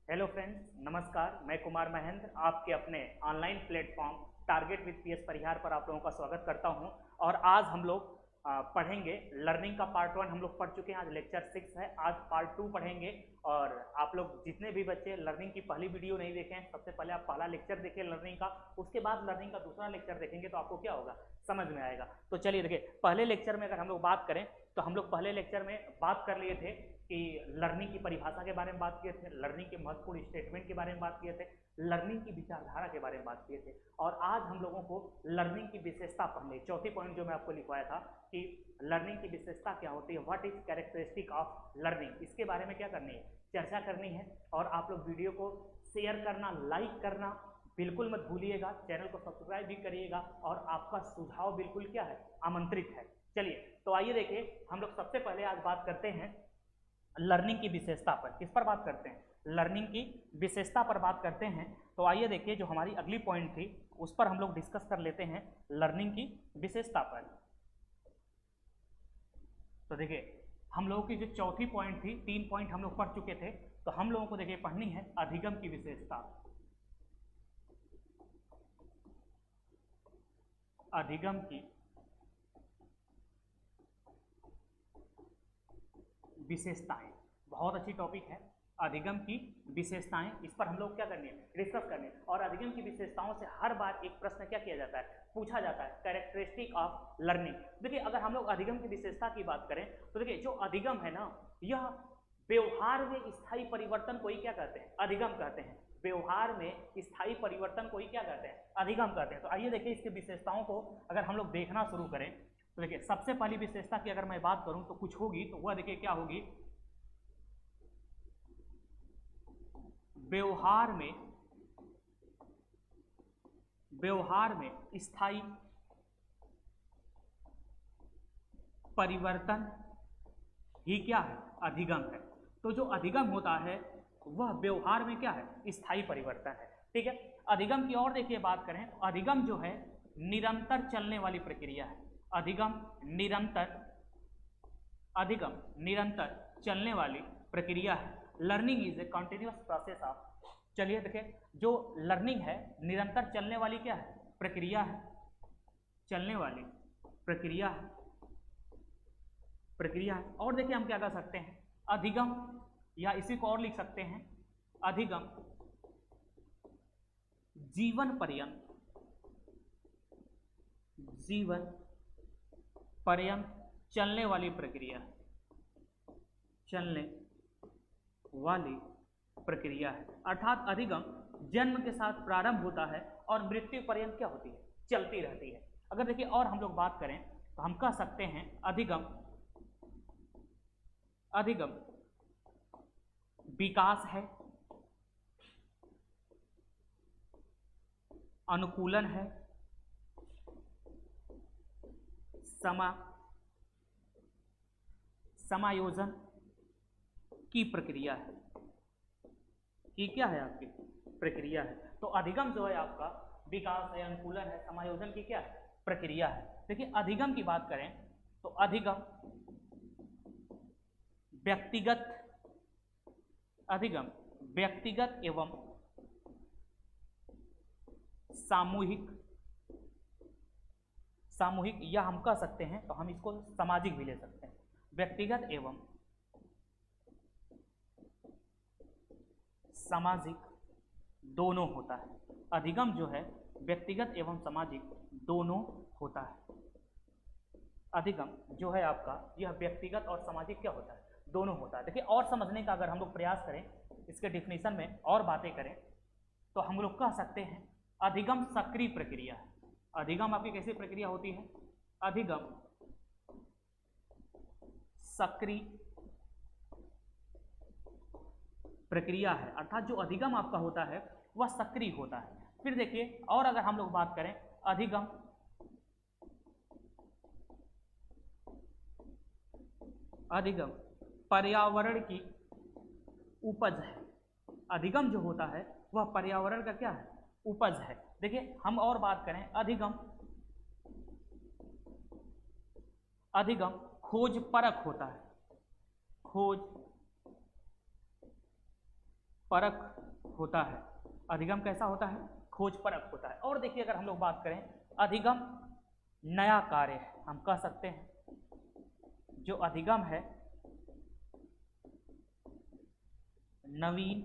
Hello friends, नमस्कार। मैं कुमार महेंद्र आपके अपने online platform target with PS Parihar पर आप लोगों का स्वागत करता हूं। और आज हम लोग पढ़ेंगे लर्निंग का पार्ट 1 हम लोग पढ़ चुके हैं। आज लेक्चर 6 है, आज पार्ट 2 पढ़ेंगे। और आप लोग जितने भी बच्चे लर्निंग की पहली वीडियो नहीं देखे हैं, सबसे पहले आप पहला लेक्चर देखिए लर्निंग का, उसके बाद लर्निंग का दूसरा लेक्चर देखेंगे तो आपको क्या होगा, समझ में आएगा। तो चलिए देखिए, पहले लेक्चर में अगर हम लोग बात करें तो हम लोग पहले लेक्चर में बात कर लिए थे कि लर्निंग की परिभाषा के बारे में बात किए थे, लर्निंग के महत्वपूर्ण स्टेटमेंट के बारे में बात किए थे, लर्निंग की विचारधारा के बारे में बात किए थे। और आज हम लोगों को लर्निंग की विशेषता पढ़नी, चौथी पॉइंट जो मैं आपको लिखवाया था कि लर्निंग की विशेषता क्या होती है, what is characteristic of learning, इसके बारे में क्या करनी है, चर्चा करनी है। और आप लोग वीडियो को शेयर करना, लाइक करना बिल्कुल मत भूलिएगा, चैनल को सब्सक्राइब भी करिएगा और आपका सुझाव बिल्कुल क्या है, आमंत्रित है। चलिए तो आइए देखिए, हम लोग सबसे पहले आज बात करते हैं लर्निंग की विशेषता पर। किस पर बात करते हैं, लर्निंग की विशेषता पर बात करते हैं। तो आइए देखिए, जो हमारी अगली पॉइंट थी उस पर हम लोग डिस्कस कर लेते हैं, लर्निंग की विशेषता पर। तो देखिए, हम लोगों की जो चौथी पॉइंट थी, 3 पॉइंट हम लोग पढ़ चुके थे, तो हम लोगों को देखिए पढ़नी है अधिगम की विशेषता। अधिगम की विशेषताएं बहुत अच्छी टॉपिक है। अधिगम की विशेषताएं, इस पर हम लोग क्या करनी है, डिस्कस करनी है। और अधिगम की विशेषताओं से हर बार एक प्रश्न क्या किया जाता है, पूछा जाता है, कैरेक्टरिस्टिक ऑफ लर्निंग। देखिए, अगर हम लोग अधिगम की विशेषता की बात करें तो देखिए, जो अधिगम है ना, यह व्यवहार में स्थायी परिवर्तन को ही क्या कहते हैं, अधिगम कहते हैं। व्यवहार में स्थायी परिवर्तन को ही क्या कहते हैं, अधिगम कहते हैं। तो आइए देखिए, इसकी विशेषताओं को अगर हम लोग देखना शुरू करें तो देखिए, सबसे पहली विशेषता की अगर मैं बात करूं तो कुछ होगी, तो वह देखिए क्या होगी, व्यवहार में स्थायी परिवर्तन ही क्या है, अधिगम है। तो जो अधिगम होता है वह व्यवहार में क्या है, स्थायी परिवर्तन है। ठीक है। अधिगम की और देखिए बात करें, अधिगम जो है निरंतर चलने वाली प्रक्रिया है। अधिगम निरंतर चलने वाली प्रक्रिया है। Learning is a continuous process of, चलिए देखिए, जो लर्निंग है निरंतर चलने वाली क्या है, प्रक्रिया है, चलने वाली प्रक्रिया है, प्रक्रिया है। और देखिए हम क्या कर सकते हैं, अधिगम, या इसी को और लिख सकते हैं, अधिगम जीवन पर्यंत चलने वाली प्रक्रिया, चलने वाली प्रक्रिया है। अर्थात अधिगम जन्म के साथ प्रारंभ होता है और मृत्यु पर्यंत क्या होती है, चलती रहती है। अगर देखिए और हम लोग बात करें तो हम कह सकते हैं अधिगम विकास है, अनुकूलन है, समायोजन की प्रक्रिया है, कि क्या है, आपकी प्रक्रिया है। तो अधिगम जो है आपका विकास है, अनुकूलन है, समायोजन की क्या है, प्रक्रिया है। देखिए, अधिगम की बात करें तो अधिगम व्यक्तिगत एवं सामूहिक, या हम कह सकते हैं तो हम इसको सामाजिक भी ले सकते हैं, व्यक्तिगत एवं सामाजिक दोनों होता है। अधिगम जो है व्यक्तिगत एवं सामाजिक दोनों होता है। अधिगम जो है आपका, यह व्यक्तिगत और सामाजिक क्या होता है, दोनों होता है। देखिए, और समझने का अगर हम लोग प्रयास करें, इसके डिफिनीशन में और बातें करें तो हम लोग कह सकते हैं अधिगम सक्रिय प्रक्रिया है। अधिगम आपकी कैसी प्रक्रिया होती है, अधिगम सक्रिय प्रक्रिया है। अर्थात जो अधिगम आपका होता है वह सक्रिय होता है। फिर देखिए, और अगर हम लोग बात करें, अधिगम पर्यावरण की उपज है। अधिगम जो होता है वह पर्यावरण का क्या है, उपज है। देखिए, हम और बात करें, अधिगम खोज परख होता है, खोज परक होता है। अधिगम कैसा होता है? खोज परक होता है। और देखिए अगर हम लोग बात करें, अधिगम नया कार्य है, हम कह सकते हैं जो अधिगम है नवीन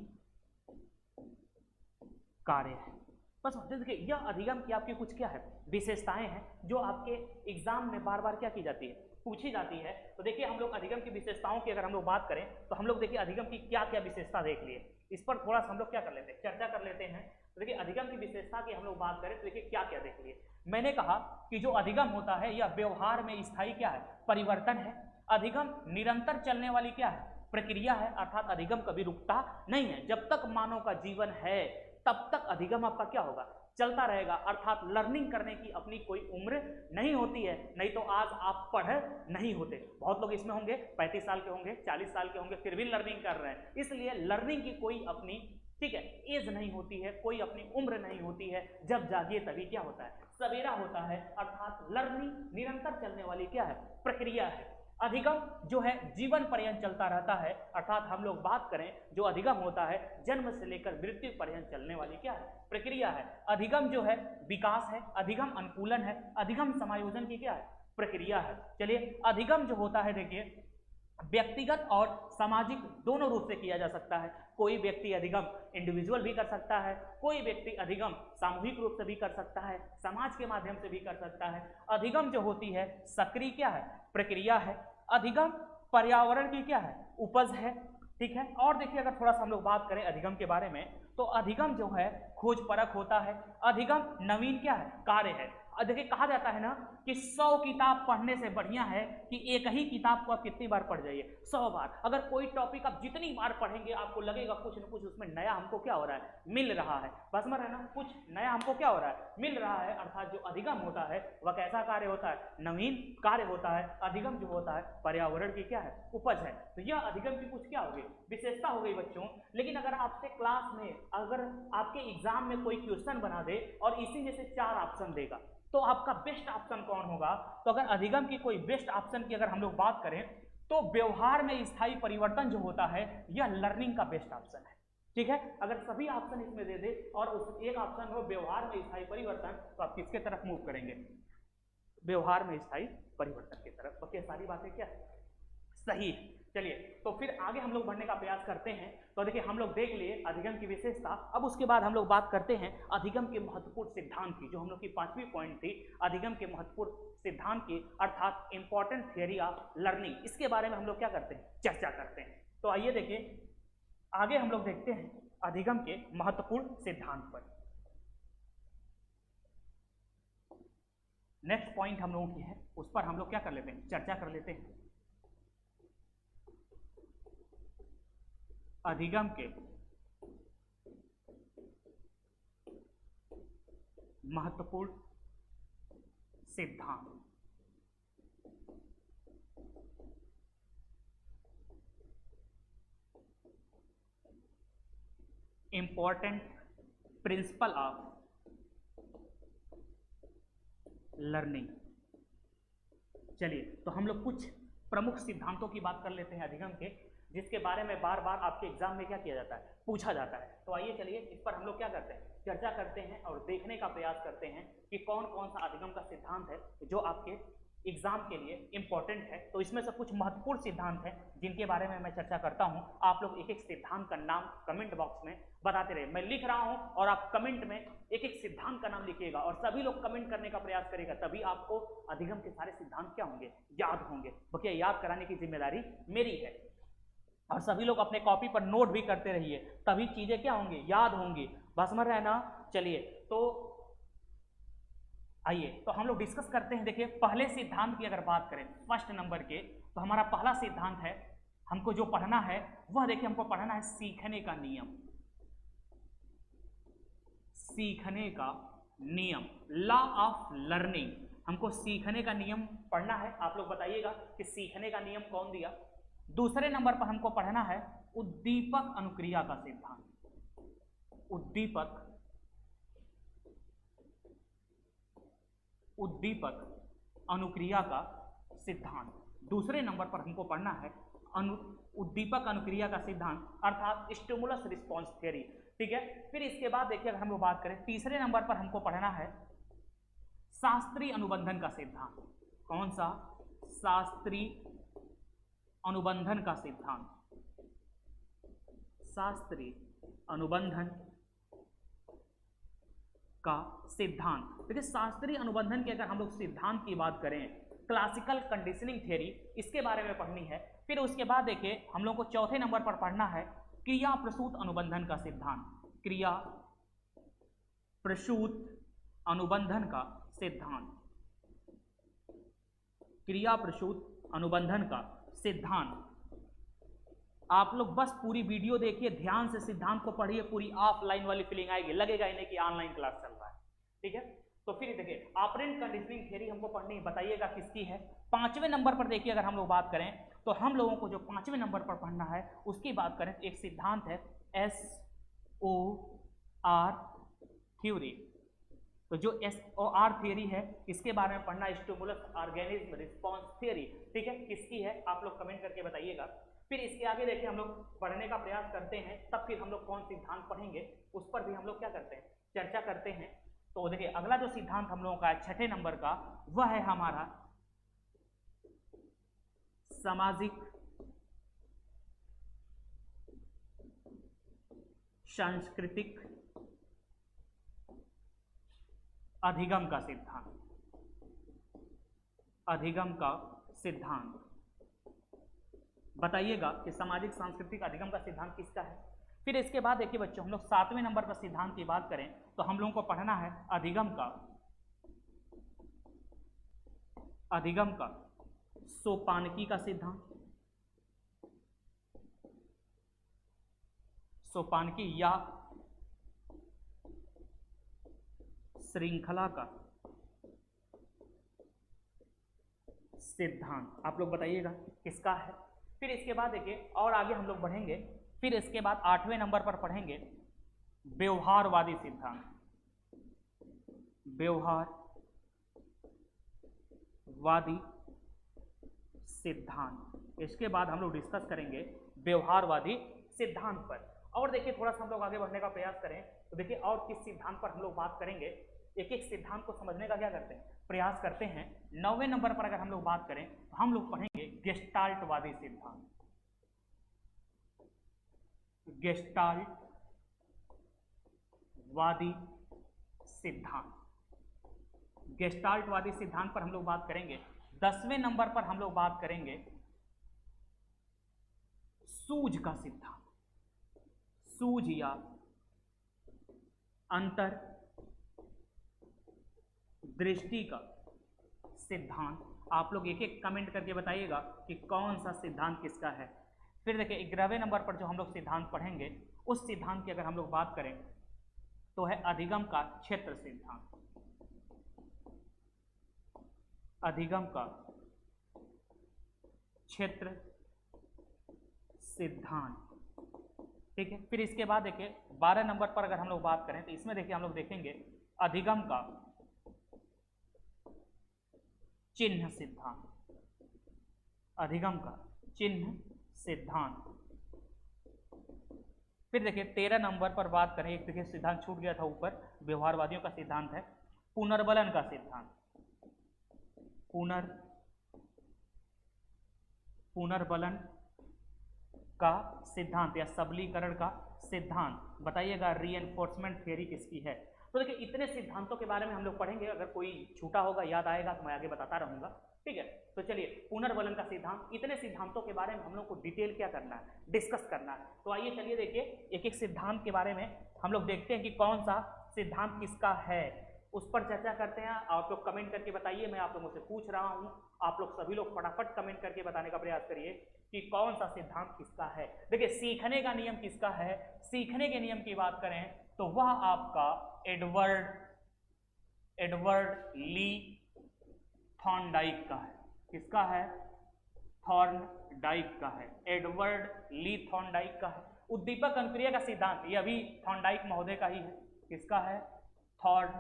कार्य है। बस देखिए यह अधिगम की आपकी कुछ क्या है, विशेषताएं हैं जो आपके एग्जाम में बार बार क्या की जाती है, पूछी जाती है। तो देखिए हम लोग अधिगम की विशेषताओं की अगर हम लोग बात करें तो हम लोग देखिए अधिगम की क्या क्या विशेषता देख लिए, इस पर थोड़ा सा हम लोग क्या कर लेते हैं, चर्चा कर लेते हैं। तो देखिए अधिगम की विशेषता की हम लोग बात करें तो देखिए क्या क्या देख लिए। मैंने कहा कि जो अधिगम होता है यह व्यवहार में स्थायी क्या है, परिवर्तन है। अधिगम निरंतर चलने वाली क्या है, प्रक्रिया है, अर्थात अधिगम कभी रुकता नहीं है। जब तक मानव का जीवन है तब तक अधिगम आपका क्या होगा, चलता रहेगा। अर्थात लर्निंग करने की अपनी कोई उम्र नहीं होती है, नहीं तो आज आप पढ़ नहीं होते। बहुत लोग इसमें होंगे 35 साल के होंगे, 40 साल के होंगे, फिर भी लर्निंग कर रहे हैं। इसलिए लर्निंग की कोई अपनी ठीक है एज नहीं होती है, कोई अपनी उम्र नहीं होती है। जब जागिए तभी क्या होता है, सवेरा होता है। अर्थात लर्निंग निरंतर चलने वाली क्या है, प्रक्रिया है। अधिगम जो है जीवन पर्यंत चलता रहता है। अर्थात हम लोग बात करें जो अधिगम होता है जन्म से लेकर मृत्यु पर्यंत चलने वाली क्या है, प्रक्रिया है। अधिगम जो है विकास है, अधिगम अनुकूलन है, अधिगम समायोजन की क्या है, प्रक्रिया है। चलिए अधिगम जो होता है देखिए व्यक्तिगत और सामाजिक दोनों रूप से किया जा सकता है। कोई व्यक्ति अधिगम इंडिविजुअल भी कर सकता है, कोई व्यक्ति अधिगम सामूहिक रूप से भी कर सकता है, समाज के माध्यम से भी कर सकता है। अधिगम जो होती है सक्रिय क्या है, प्रक्रिया है। अधिगम पर्यावरण की क्या है, उपज है। ठीक है। और देखिए अगर थोड़ा सा हम लोग बात करें अधिगम के बारे में तो अधिगम जो है खोज परक होता है। अधिगम नवीन क्या है, कार्य है। देखिए कहा जाता है ना कि 100 किताब पढ़ने से बढ़िया है कि एक ही किताब को आप कितनी बार पढ़ जाइए, 100 बार। अगर कोई टॉपिक आप जितनी बार पढ़ेंगे आपको लगेगा कुछ न कुछ उसमें नया हमको क्या हो रहा है, मिल रहा है। बस में रहना, कुछ नया हमको क्या हो रहा है, मिल रहा है। अर्थात जो अधिगम होता है वह कैसा कार्य होता है, नवीन कार्य होता है। अधिगम जो होता है पर्यावरण की क्या है, उपज है। तो यह अधिगम की कुछ क्या हो गई, विशेषता हो गई बच्चों। लेकिन अगर आपसे क्लास में अगर आपके एग्जाम में कोई क्वेश्चन बना दे और इसी में से 4 ऑप्शन देगा तो आपका बेस्ट ऑप्शन कौन होगा? तो अगर अधिगम की कोई बेस्ट ऑप्शन की अगर हम लोग बात करें तो व्यवहार में स्थायी परिवर्तन जो होता है यह लर्निंग का बेस्ट ऑप्शन है। ठीक है। अगर सभी ऑप्शन इसमें दे दे और उस एक ऑप्शन हो व्यवहार में स्थायी परिवर्तन, तो आप किसके तरफ मूव करेंगे, व्यवहार में स्थायी परिवर्तन की तरफ। बाकी सारी बातें क्या सही। चलिए तो फिर आगे हम लोग बढ़ने का प्रयास करते हैं। तो देखिए हम लोग देख लिए अधिगम की विशेषता। अब उसके बाद हम लोग बात करते हैं अधिगम के महत्वपूर्ण सिद्धांत की, जो हम लोग की 5वीं पॉइंट थी अधिगम के महत्वपूर्ण सिद्धांत की, अर्थात इंपॉर्टेंट थियरी ऑफ लर्निंग। इसके बारे में हम लोग क्या करते हैं, चर्चा करते हैं। तो आइए देखिए आगे हम लोग देखते हैं अधिगम के महत्वपूर्ण सिद्धांत पर। नेक्स्ट पॉइंट हम लोगों की है, उस पर हम लोग क्या कर लेते हैं, चर्चा कर लेते हैं। अधिगम के महत्वपूर्ण सिद्धांत। Important principle of learning. चलिए तो हम लोग कुछ प्रमुख सिद्धांतों की बात कर लेते हैं अधिगम के, जिसके बारे में बार बार आपके एग्जाम में क्या किया जाता है, पूछा जाता है। तो आइए चलिए इस पर हम लोग क्या करते हैं, चर्चा करते हैं और देखने का प्रयास करते हैं कि कौन कौन सा अधिगम का सिद्धांत है जो आपके एग्जाम के लिए इंपॉर्टेंट है। तो इसमें से कुछ महत्वपूर्ण सिद्धांत हैं जिनके बारे में मैं चर्चा करता हूं। आप लोग एक एक सिद्धांत का नाम कमेंट बॉक्स में बताते रहे। मैं लिख रहा हूं और आप कमेंट में एक एक सिद्धांत का नाम लिखिएगा और सभी लोग कमेंट करने का प्रयास करेगा, तभी आपको अधिगम के सारे सिद्धांत क्या होंगे, याद होंगे। बल्कि याद कराने की जिम्मेदारी मेरी है। और सभी लोग अपने कॉपी पर नोट भी करते रहिए, तभी चीजें क्या होंगी, याद होंगी। बस में रहना। चलिए तो आइए तो हम लोग डिस्कस करते हैं। देखिए पहले सिद्धांत की अगर बात करें फर्स्ट नंबर के, तो हमारा पहला सिद्धांत है, हमको जो पढ़ना है वह देखिए हमको पढ़ना है सीखने का नियम। सीखने का नियम, लॉ ऑफ लर्निंग। हमको सीखने का नियम पढ़ना है। आप लोग बताइएगा कि सीखने का नियम कौन दिया। दूसरे नंबर पर हमको पढ़ना है उद्दीपक अनुक्रिया का सिद्धांत। उद्दीपक अनुक्रिया का सिद्धांत। दूसरे नंबर पर हमको पढ़ना है उद्दीपक अनुक्रिया का सिद्धांत अर्थात स्टिमुलस रिस्पॉन्स थ्योरी। ठीक है, फिर इसके बाद देखिए अगर हम लोग बात करें तीसरे नंबर पर हमको पढ़ना है शास्त्रीय अनुबंधन का सिद्धांत। कौन सा? शास्त्रीय अनुबंधन का सिद्धांत। शास्त्रीय अनुबंधन का सिद्धांत। देखिए शास्त्रीय अनुबंधन के अगर हम लोग सिद्धांत की बात करें, क्लासिकल कंडीशनिंग थ्योरी, इसके बारे में पढ़नी है। फिर उसके बाद देखिए हम लोग को चौथे नंबर पर पढ़ना है क्रिया प्रसूत अनुबंधन का सिद्धांत। क्रिया प्रसूत अनुबंधन का सिद्धांत। क्रिया प्रसूत अनुबंधन का सिद्धांत। आप लोग बस पूरी वीडियो देखिए, ध्यान से सिद्धांत को पढ़िए, पूरी ऑफलाइन वाली फीलिंग आएगी, लगेगा ही नहीं कि ऑनलाइन क्लास चल रहा है। ठीक है, तो फिर देखिए ऑपरेंट कंडीशनिंग थ्योरी हमको पढ़नी है, बताइएगा किसकी है। पांचवें नंबर पर देखिए अगर हम लोग बात करें तो हम लोगों को जो पांचवें नंबर पर पढ़ना है उसकी बात करें तो एक सिद्धांत है SOR थ्योरी। तो जो SOR थ्योरी है इसके बारे में पढ़ना, स्टिमुलस ऑर्गेनिज्म रिस्पॉन्स थ्योरी। ठीक है, किसकी है आप लोग कमेंट करके बताइएगा। फिर इसके आगे देखिए हम लोग पढ़ने का प्रयास करते हैं, तब फिर हम लोग कौन सिद्धांत पढ़ेंगे उस पर भी हम लोग क्या करते हैं, चर्चा करते हैं। तो देखिए अगला जो सिद्धांत हम लोगों का है छठे नंबर का, वह है हमारा सामाजिक सांस्कृतिक अधिगम का सिद्धांत। अधिगम का सिद्धांत। बताइएगा कि सामाजिक सांस्कृतिक अधिगम का सिद्धांत किसका है। फिर इसके बाद देखिए बच्चों हम लोग सातवें नंबर पर सिद्धांत की बात करें तो हम लोगों को पढ़ना है अधिगम का सोपानकी का सिद्धांत। सोपानकी या श्रृंखला का सिद्धांत। आप लोग बताइएगा किसका है। फिर इसके बाद देखिए और आगे हम लोग बढ़ेंगे, फिर इसके बाद आठवें नंबर पर पढ़ेंगे व्यवहारवादी सिद्धांत। व्यवहारवादी सिद्धांत। इसके बाद हम लोग डिस्कस करेंगे व्यवहारवादी सिद्धांत पर। और देखिए थोड़ा सा हम लोग आगे बढ़ने का प्रयास करें तो देखिए और किस सिद्धांत पर हम लोग बात करेंगे, एक एक सिद्धांत को समझने का क्या करते हैं, प्रयास करते हैं। नौवें नंबर पर अगर हम लोग बात करें तो हम लोग पढ़ेंगे गेस्टाल्टवादी सिद्धांत। गेस्टाल्टवादी सिद्धांत। गेस्टाल्टवादी सिद्धांत पर हम लोग बात करेंगे। 10वें नंबर पर हम लोग बात करेंगे सूझ का सिद्धांत। सूझ या अंतर दृष्टि का सिद्धांत। आप लोग एक एक कमेंट करके बताइएगा कि कौन सा सिद्धांत किसका है। फिर देखिए 11वें नंबर पर जो हम लोग सिद्धांत पढ़ेंगे उस सिद्धांत की अगर हम लोग बात करें तो है अधिगम का क्षेत्र सिद्धांत। अधिगम का क्षेत्र सिद्धांत। ठीक है, फिर इसके बाद देखिए 12 नंबर पर अगर हम लोग बात करें तो इसमें देखिए हम लोग देखेंगे अधिगम का चिन्ह सिद्धांत। अधिगम का चिन्ह सिद्धांत। फिर देखिए 13 नंबर पर बात करें, एक देखिए सिद्धांत छूट गया था ऊपर, व्यवहारवादियों का सिद्धांत है पुनर्बलन का सिद्धांत। पुनर्बलन का सिद्धांत या सबलीकरण का सिद्धांत। बताइएगा रीएनफोर्समेंट थ्योरी किसकी है। तो देखिए इतने सिद्धांतों के बारे में हम लोग पढ़ेंगे, अगर कोई छूटा होगा याद आएगा तो मैं आगे बताता रहूंगा। ठीक है, तो चलिए पुनर्बलन का सिद्धांत, इतने सिद्धांतों के बारे में हम लोग को डिटेल क्या करना है, डिस्कस करना है। तो आइए चलिए देखिए एक एक सिद्धांत के बारे में हम लोग देखते हैं कि कौन सा सिद्धांत किसका है, उस पर चर्चा करते हैं। आप लोग कमेंट करके बताइए, मैं आप लोगों से पूछ रहा हूं, आप लोग सभी लोग फटाफट कमेंट करके बताने का प्रयास करिए कि कौन सा सिद्धांत किसका है। देखिए सीखने का नियम किसका है, सीखने के नियम की बात करें तो वह आपका एडवर्ड ली थॉर्नडाइक का है। किसका है? थॉर्नडाइक का है, एडवर्ड ली थॉर्नडाइक का है। उद्दीपक अनुक्रिया का सिद्धांत ये अभी थॉर्नडाइक महोदय का ही है। किसका है? थॉर्नडाइक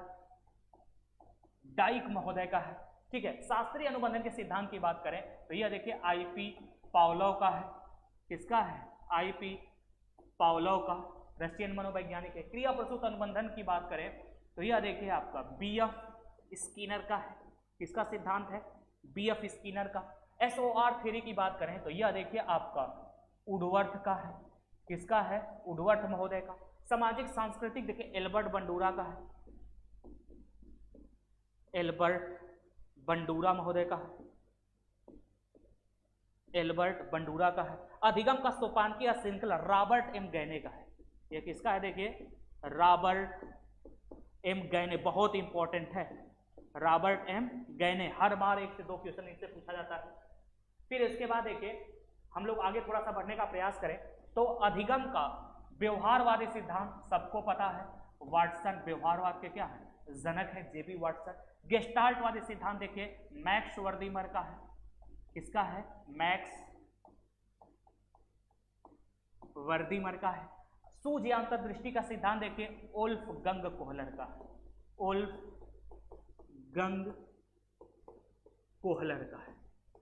महोदय का है। ठीक है, शास्त्रीय अनुबंधन के सिद्धांत की बात करें तो यह देखिए आईपी पावलोव का है। किसका है? आईपी पावलोव का, रशियन मनोवैज्ञानिक है। क्रिया प्रसूत अनुबंधन की बात करें तो यह देखिए आपका बीएफ स्किनर का है। किसका सिद्धांत है? बीएफ स्किनर का। एसओआर थ्योरी की बात करें तो यह देखिए आपका वुडवर्थ का है। किसका है? वुडवर्थ महोदय का। सामाजिक सांस्कृतिक देखिए एल्बर्ट बंडूरा का है, एल्बर्ट बंडूरा महोदय का है, एल्बर्ट बंडूरा का है। अधिगम का सोपानकीय श्रृंखला रॉबर्ट एम गैने का है। ये किसका है? देखिए रॉबर्ट एम गैने, बहुत इंपॉर्टेंट है। रॉबर्ट एम गैने, हर बार 1 से 2 क्वेश्चन इससे पूछा जाता है। फिर इसके बाद देखिए हम लोग आगे थोड़ा सा बढ़ने का प्रयास करें तो अधिगम का व्यवहारवादी सिद्धांत सबको पता है, वाटसन व्यवहारवाद के क्या है? जनक है, जेबी वाटसन। गेस्टाल्टवादी सिद्धांत देखिए मैक्स वर्दीमर का है। किसका है? मैक्स वर्दीमर का है। सूझ अंतर्दृष्टि का सिद्धांत देखिए वोल्फगंग कोहलर का है, वोल्फगंग कोहलर का है।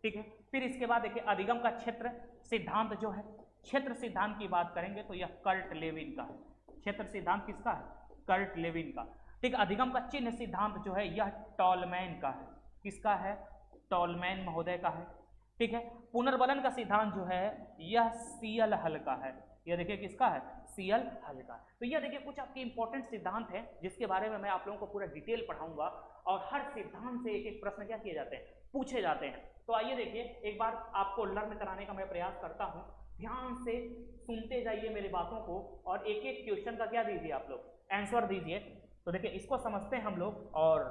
ठीक है। फिर इसके बाद देखिए अधिगम का क्षेत्र सिद्धांत जो है, क्षेत्र सिद्धांत की बात करेंगे तो यह कर्ट लेविन का है। क्षेत्र सिद्धांत किसका है? कर्ट लेविन का। ठीक। अधिगम का चिन्ह सिद्धांत जो है यह टॉलमैन का है। किसका है? टॉलमैन महोदय का है। ठीक है। पुनर्बलन का सिद्धांत जो है यह सीएल हल का है। यह देखिए किसका है? सीएल हल का। तो यह देखिए कुछ आपके इंपॉर्टेंट सिद्धांत हैं जिसके बारे में मैं आप लोगों को पूरा डिटेल पढ़ाऊंगा और हर सिद्धांत से एक एक प्रश्न क्या किए जाते हैं? पूछे जाते हैं। तो आइए देखिए एक बार आपको लर्न कराने का मैं प्रयास करता हूं। ध्यान से सुनते जाइए मेरी बातों को और एक एक क्वेश्चन का क्या दीजिए आप लोग? आंसर दीजिए। तो देखिए इसको समझते हैं हम लोग। और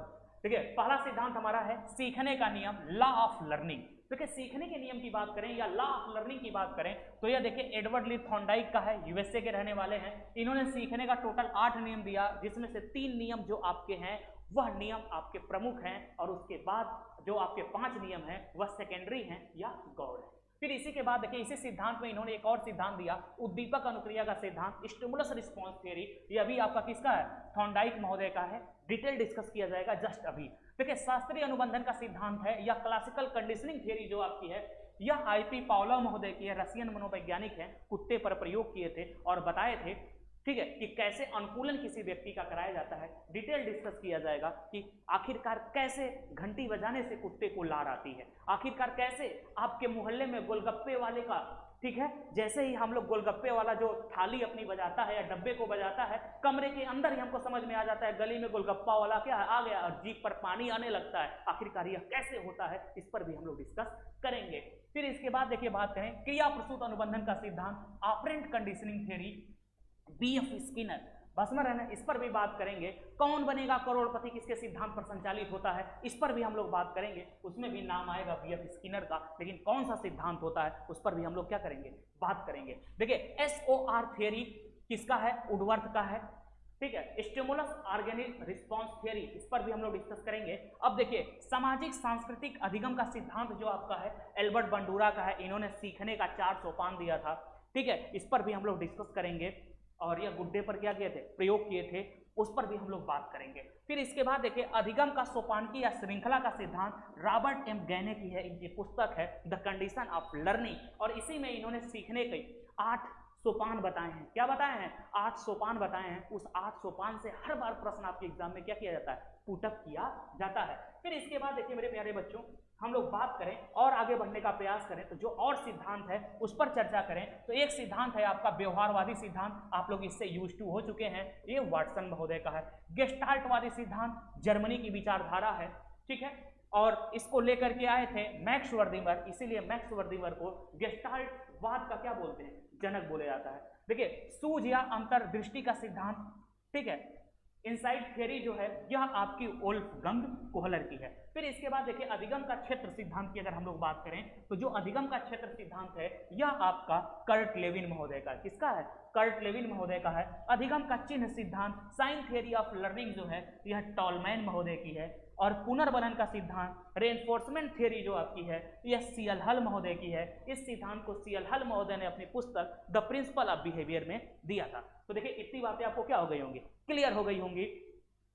देखिए पहला सिद्धांत हमारा है सीखने का नियम, लॉ ऑफ लर्निंग। देखिए सीखने के नियम की बात करें या लॉ ऑफ लर्निंग की बात करें तो यह देखिए एडवर्ड ली थॉर्नडाइक का है, यूएसए के रहने वाले हैं। इन्होंने सीखने का टोटल 8 नियम दिया जिसमें से 3 नियम जो आपके हैं वह नियम आपके प्रमुख हैं और उसके बाद जो आपके 5 नियम हैं वह सेकेंडरी हैं या गौड़ है। फिर इसी के बाद देखिए इसी सिद्धांत में इन्होंने एक और सिद्धांत दिया, उद्दीपक अनुक्रिया का सिद्धांत, स्टिमुलस रिस्पॉन्स थ्योरी। ये अभी आपका किसका है? थॉर्नडाइक महोदय का है। डिटेल डिस्कस किया जाएगा जस्ट अभी। देखिए शास्त्रीय अनुबंधन का सिद्धांत है या क्लासिकल कंडीशनिंग थ्योरी जो आपकी है यह आईपी पावलोव महोदय की है, रशियन मनोवैज्ञानिक है। कुत्ते पर प्रयोग किए थे और बताए थे ठीक है कि कैसे अनुकूलन किसी व्यक्ति का कराया जाता है। डिटेल डिस्कस किया जाएगा कि आखिरकार कैसे घंटी बजाने से कुत्ते को लार आती है, आखिरकार कैसे आपके मोहल्ले में गोलगप्पे वाले का ठीक है जैसे ही हम लोग गोलगप्पे वाला जो थाली अपनी बजाता है या डब्बे को बजाता है कमरे के अंदर ही हमको समझ में आ जाता है गली में गोलगप्पा वाला क्या आ गया और जीभ पर पानी आने लगता है। आखिरकार यह कैसे होता है इस पर भी हम लोग डिस्कस करेंगे। फिर इसके बाद देखिए बात करें क्रिया प्रसूत अनुबंधन का सिद्धांत, operant conditioning theory, BF Skinner, बस में रहना, इस पर भी बात करेंगे। कौन बनेगा करोड़पति किसके सिद्धांत पर संचालित होता है इस पर भी हम लोग बात करेंगे। उसमें भी नाम आएगा बीएफ स्किनर का, लेकिन कौन सा सिद्धांत होता है उस पर भी हम लोग क्या करेंगे? बात करेंगे। देखिए एसओआर थ्योरी किसका है? वुडवर्थ का है। ठीक है। स्टिमुलस ऑर्गेनिक रिस्पॉन्स थ्योरी, इस पर भी हम लोग डिस्कस करेंगे। अब देखिए सामाजिक सांस्कृतिक अधिगम का सिद्धांत जो आपका है एल्बर्ट बंडूरा का है। इन्होंने सीखने का 4 सोपान दिया था। ठीक है। इस पर भी हम लोग डिस्कस करेंगे और यह गुड्डे पर क्या किए थे? प्रयोग किए थे, उस पर भी हम लोग बात करेंगे। फिर इसके बाद देखिए अधिगम का सोपानकी या श्रृंखला का सिद्धांत रॉबर्ट एम गैने की है। इनकी पुस्तक है द कंडीशन ऑफ लर्निंग और इसी में इन्होंने सीखने के 8 सोपान बताए हैं। क्या बताए हैं? 8 सोपान बताए हैं। उस 8 सोपान से हर बार प्रश्न आपके एग्जाम में क्या किया जाता है? पुटअप किया जाता है। फिर इसके बाद देखिए मेरे प्यारे बच्चों हम लोग बात करें और आगे बढ़ने का प्रयास करें तो जो और सिद्धांत है उस पर चर्चा करें तो एक सिद्धांत है आपका व्यवहारवादी सिद्धांत, आप लोग इससे यूज टू हो चुके हैं, ये वाटसन महोदय का है। गेस्टाल्टवादी सिद्धांत जर्मनी की विचारधारा है। ठीक है। और इसको लेकर के आए थे मैक्स वर्दीमर, इसीलिए मैक्स वर्दीमर को गेस्टाल्टवाद का क्या बोलते हैं? जनक बोले जाता है। देखिए सूझ या अंतर्दृष्टि का सिद्धांत, ठीक है, इनसाइड थ्योरी जो है यह आपकी वोल्फगंग कोहलर की है। फिर इसके बाद देखिए अधिगम का क्षेत्र सिद्धांत की अगर हम लोग बात करें तो जो अधिगम का क्षेत्र सिद्धांत है यह आपका कर्ट लेविन महोदय का, किसका है? कर्ट लेविन महोदय का है। अधिगम का चिन्ह सिद्धांत साइन थ्योरी ऑफ लर्निंग जो है यह टॉलमैन महोदय की है। और पुनर्बलन का सिद्धांत रेनफोर्समेंट थ्योरी जो आपकी है यह सीएल हल महोदय की है। इस सिद्धांत को सीएल हल महोदय ने अपनी पुस्तक द प्रिंसिपल ऑफ बिहेवियर में दिया था। तो देखिए इतनी बातें आपको क्या हो गई होंगी? क्लियर हो गई होंगी।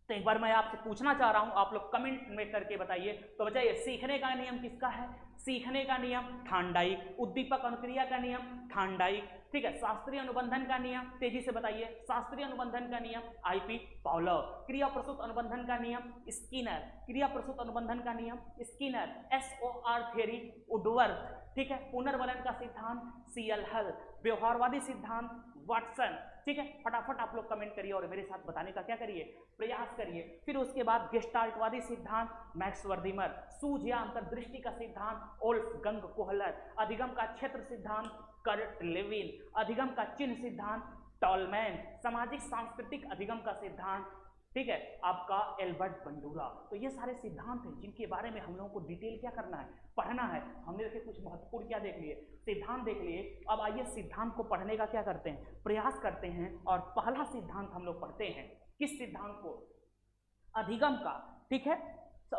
तो एक बार मैं आपसे पूछना चाह रहा हूं, आप लोग कमेंट में करके बताइए। तो बताइए सीखने का नियम किसका है? सीखने का नियम थार्नडाइक, उद्दीपक अनुक्रिया का नियम थार्नडाइक, ठीक है। शास्त्रीय अनुबंधन का नियम, तेजी से बताइए, शास्त्रीय अनुबंधन का नियम आईपी पावलोव। क्रिया प्रसूत अनुबंधन का नियम स्किनर, क्रिया प्रसूत अनुबंधन का नियम स्किनर। SOR थ्योरी वुडवर्थ, ठीक है। पुनर्वलन का सिद्धांत CL हल। व्यवहारवादी सिद्धांत वाटसन, ठीक है। फटाफट आप लोग कमेंट करिए और मेरे साथ बताने का क्या करिए, प्रयास करिए। फिर उसके बाद गेस्टाल्टवादी सिद्धांत मैक्स वर्दीमर। सूझ या अंतर्दृष्टि का सिद्धांत वोल्फगंग कोहलर। अधिगम का क्षेत्र सिद्धांत कर्ट लेविन। अधिगम का चिन्ह सिद्धांत टॉलमैन। सामाजिक सांस्कृतिक अधिगम का सिद्धांत, ठीक है, आपका एल्बर्ट बंडूरा। तो ये सारे सिद्धांत हैं जिनके बारे में हम लोगों को डिटेल क्या करना है, पढ़ना है। हमने देखे कुछ महत्वपूर्ण क्या देख लिए, सिद्धांत देख लिए। अब आइए सिद्धांत को पढ़ने का क्या करते हैं, प्रयास करते हैं। और पहला सिद्धांत हम लोग पढ़ते हैं, किस सिद्धांत को, अधिगम का, ठीक है,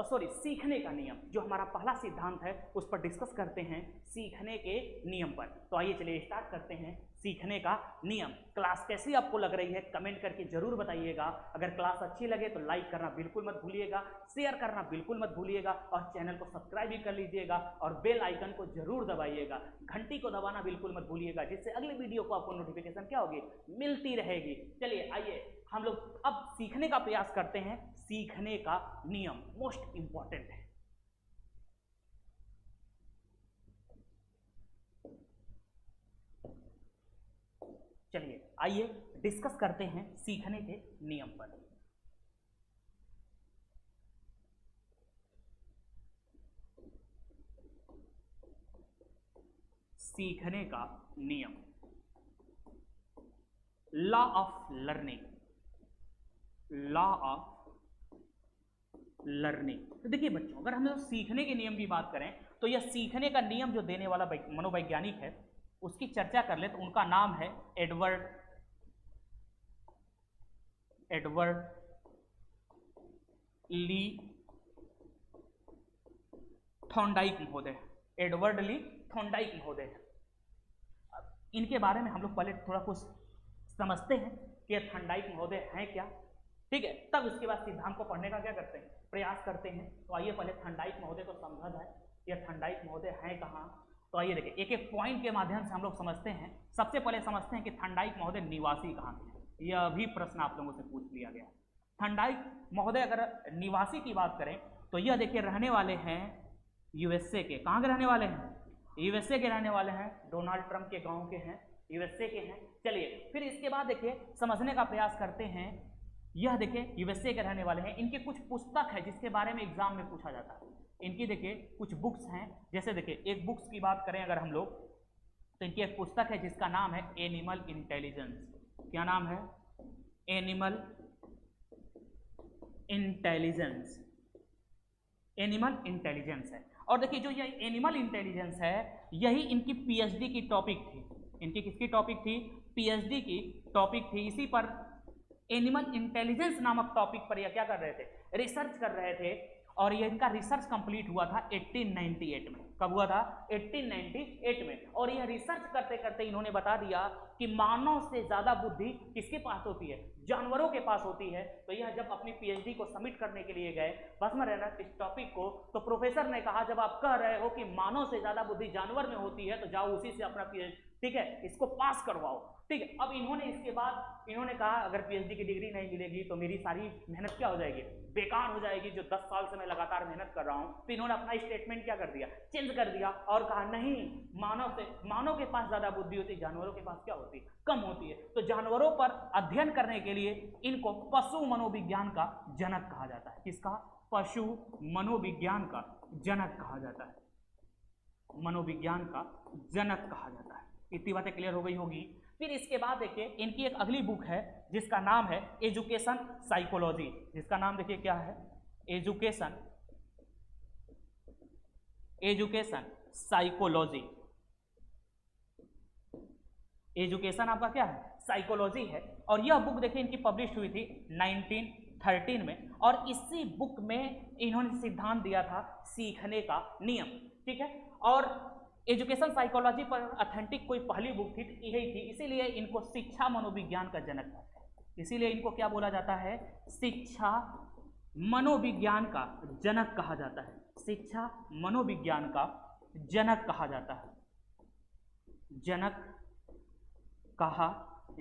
सॉरी सीखने का नियम। जो हमारा पहला सिद्धांत है उस पर डिस्कस करते हैं, सीखने के नियम पर। तो आइए चलिए स्टार्ट करते हैं, सीखने का नियम। क्लास कैसी आपको लग रही है कमेंट करके जरूर बताइएगा। अगर क्लास अच्छी लगे तो लाइक करना बिल्कुल मत भूलिएगा, शेयर करना बिल्कुल मत भूलिएगा, और चैनल को सब्सक्राइब भी कर लीजिएगा और बेल आइकन को जरूर दबाइएगा, घंटी को दबाना बिल्कुल मत भूलिएगा, जिससे अगले वीडियो को आपको नोटिफिकेशन क्या होगी, मिलती रहेगी। चलिए आइए हम लोग अब सीखने का प्रयास करते हैं। सीखने का नियम मोस्ट इंपॉर्टेंट है। चलिए आइए डिस्कस करते हैं सीखने के नियम पर। सीखने का नियम, law of learning, law of learning. तो देखिए बच्चों, अगर हम लोग सीखने के नियम की बात करें तो यह सीखने का नियम जो देने वाला मनोवैज्ञानिक है उसकी चर्चा कर ले तो उनका नाम है एडवर्ड ली थॉर्नडाइक महोदय। एडवर्ड ली थॉर्नडाइक महोदय। इनके बारे में हम लोग पहले थोड़ा कुछ समझते हैं कि थॉर्नडाइक महोदय हैं क्या, ठीक है, तब उसके बाद सिद्धांत को पढ़ने का क्या करते हैं, प्रयास करते हैं। तो आइए पहले थॉर्नडाइक महोदय को समझा जाए, यह थॉर्नडाइक महोदय हैं कहाँ। तो आइए देखिए एक एक पॉइंट के माध्यम से हम लोग समझते हैं। सबसे पहले समझते हैं कि थॉर्नडाइक महोदय निवासी कहाँ थे। यह भी प्रश्न आप लोगों से पूछ लिया गया। थॉर्नडाइक महोदय अगर निवासी की बात करें तो यह देखिए रहने वाले हैं USA के। कहाँ के रहने वाले हैं, USA के रहने वाले हैं। डोनाल्ड ट्रंप के गाँव के हैं, USA के हैं। चलिए फिर इसके बाद देखिए समझने का प्रयास करते हैं। यह देखिए USA के रहने वाले हैं। इनके कुछ पुस्तक है जिसके बारे में एग्जाम में पूछा जाता है। इनकी देखिए कुछ बुक्स हैं, जैसे देखिए एक बुक्स की बात करें अगर हम लोग तो इनकी एक पुस्तक है जिसका नाम है एनिमल इंटेलिजेंस। क्या नाम है, एनिमल इंटेलिजेंस। एनिमल इंटेलिजेंस है। और देखिए जो ये एनिमल इंटेलिजेंस है यही इनकी PhD की टॉपिक थी। इनकी किसकी टॉपिक थी, PhD की टॉपिक थी। इसी पर एनिमल इंटेलिजेंस नामक टॉपिक पर यह क्या कर रहे थे, रिसर्च कर रहे थे। और ये इनका रिसर्च कंप्लीट हुआ था 1898 में। कब हुआ था, 1898 में। और यह रिसर्च करते करते इन्होंने बता दिया कि मानव से ज्यादा बुद्धि किसके पास होती है, जानवरों के पास होती है। तो यह जब अपनी PhD को सबमिट करने के लिए गए, बस में रहना इस टॉपिक को, तो प्रोफेसर ने कहा जब आप कह रहे हो कि मानव से ज्यादा बुद्धि जानवर में होती है तो जाओ उसी से अपना PhD, ठीक है, इसको पास करवाओ, ठीक है। अब इन्होंने इसके बाद इन्होंने कहा अगर PhD की डिग्री नहीं मिलेगी तो मेरी सारी मेहनत क्या हो जाएगी, बेकार हो जाएगी, जो 10 साल से मैं लगातार मेहनत कर रहा हूं। तो इन्होंने अपना स्टेटमेंट क्या कर दिया, चेंज कर दिया और कहा नहीं, मानव के पास ज्यादा बुद्धि होती, जानवरों के पास क्या होती, कम होती है। तो जानवरों पर अध्ययन करने के लिए इनको पशु मनोविज्ञान का जनक कहा जाता है। किसका, पशु मनोविज्ञान का जनक कहा जाता है, मनोविज्ञान का जनक कहा जाता है। इतनी बातें क्लियर हो गई होगी। फिर इसके बाद देखिए इनकी एक अगली बुक है जिसका नाम है एजुकेशन साइकोलॉजी। जिसका नाम देखिए क्या है, एजुकेशन साइकोलॉजी। एजुकेशन आपका क्या है, साइकोलॉजी है। और यह बुक देखिए इनकी पब्लिश हुई थी 1913 में। और इसी बुक में इन्होंने सिद्धांत दिया था सीखने का नियम, ठीक है। और एजुकेशन साइकोलॉजी पर ऑथेंटिक कोई पहली बुक थी यही थी, इसीलिए इनको शिक्षा मनोविज्ञान का जनक कहते हैं। इसीलिए इनको क्या बोला जाता है, शिक्षा मनोविज्ञान का जनक कहा जाता है, शिक्षा मनोविज्ञान का जनक कहा जाता है, जनक कहा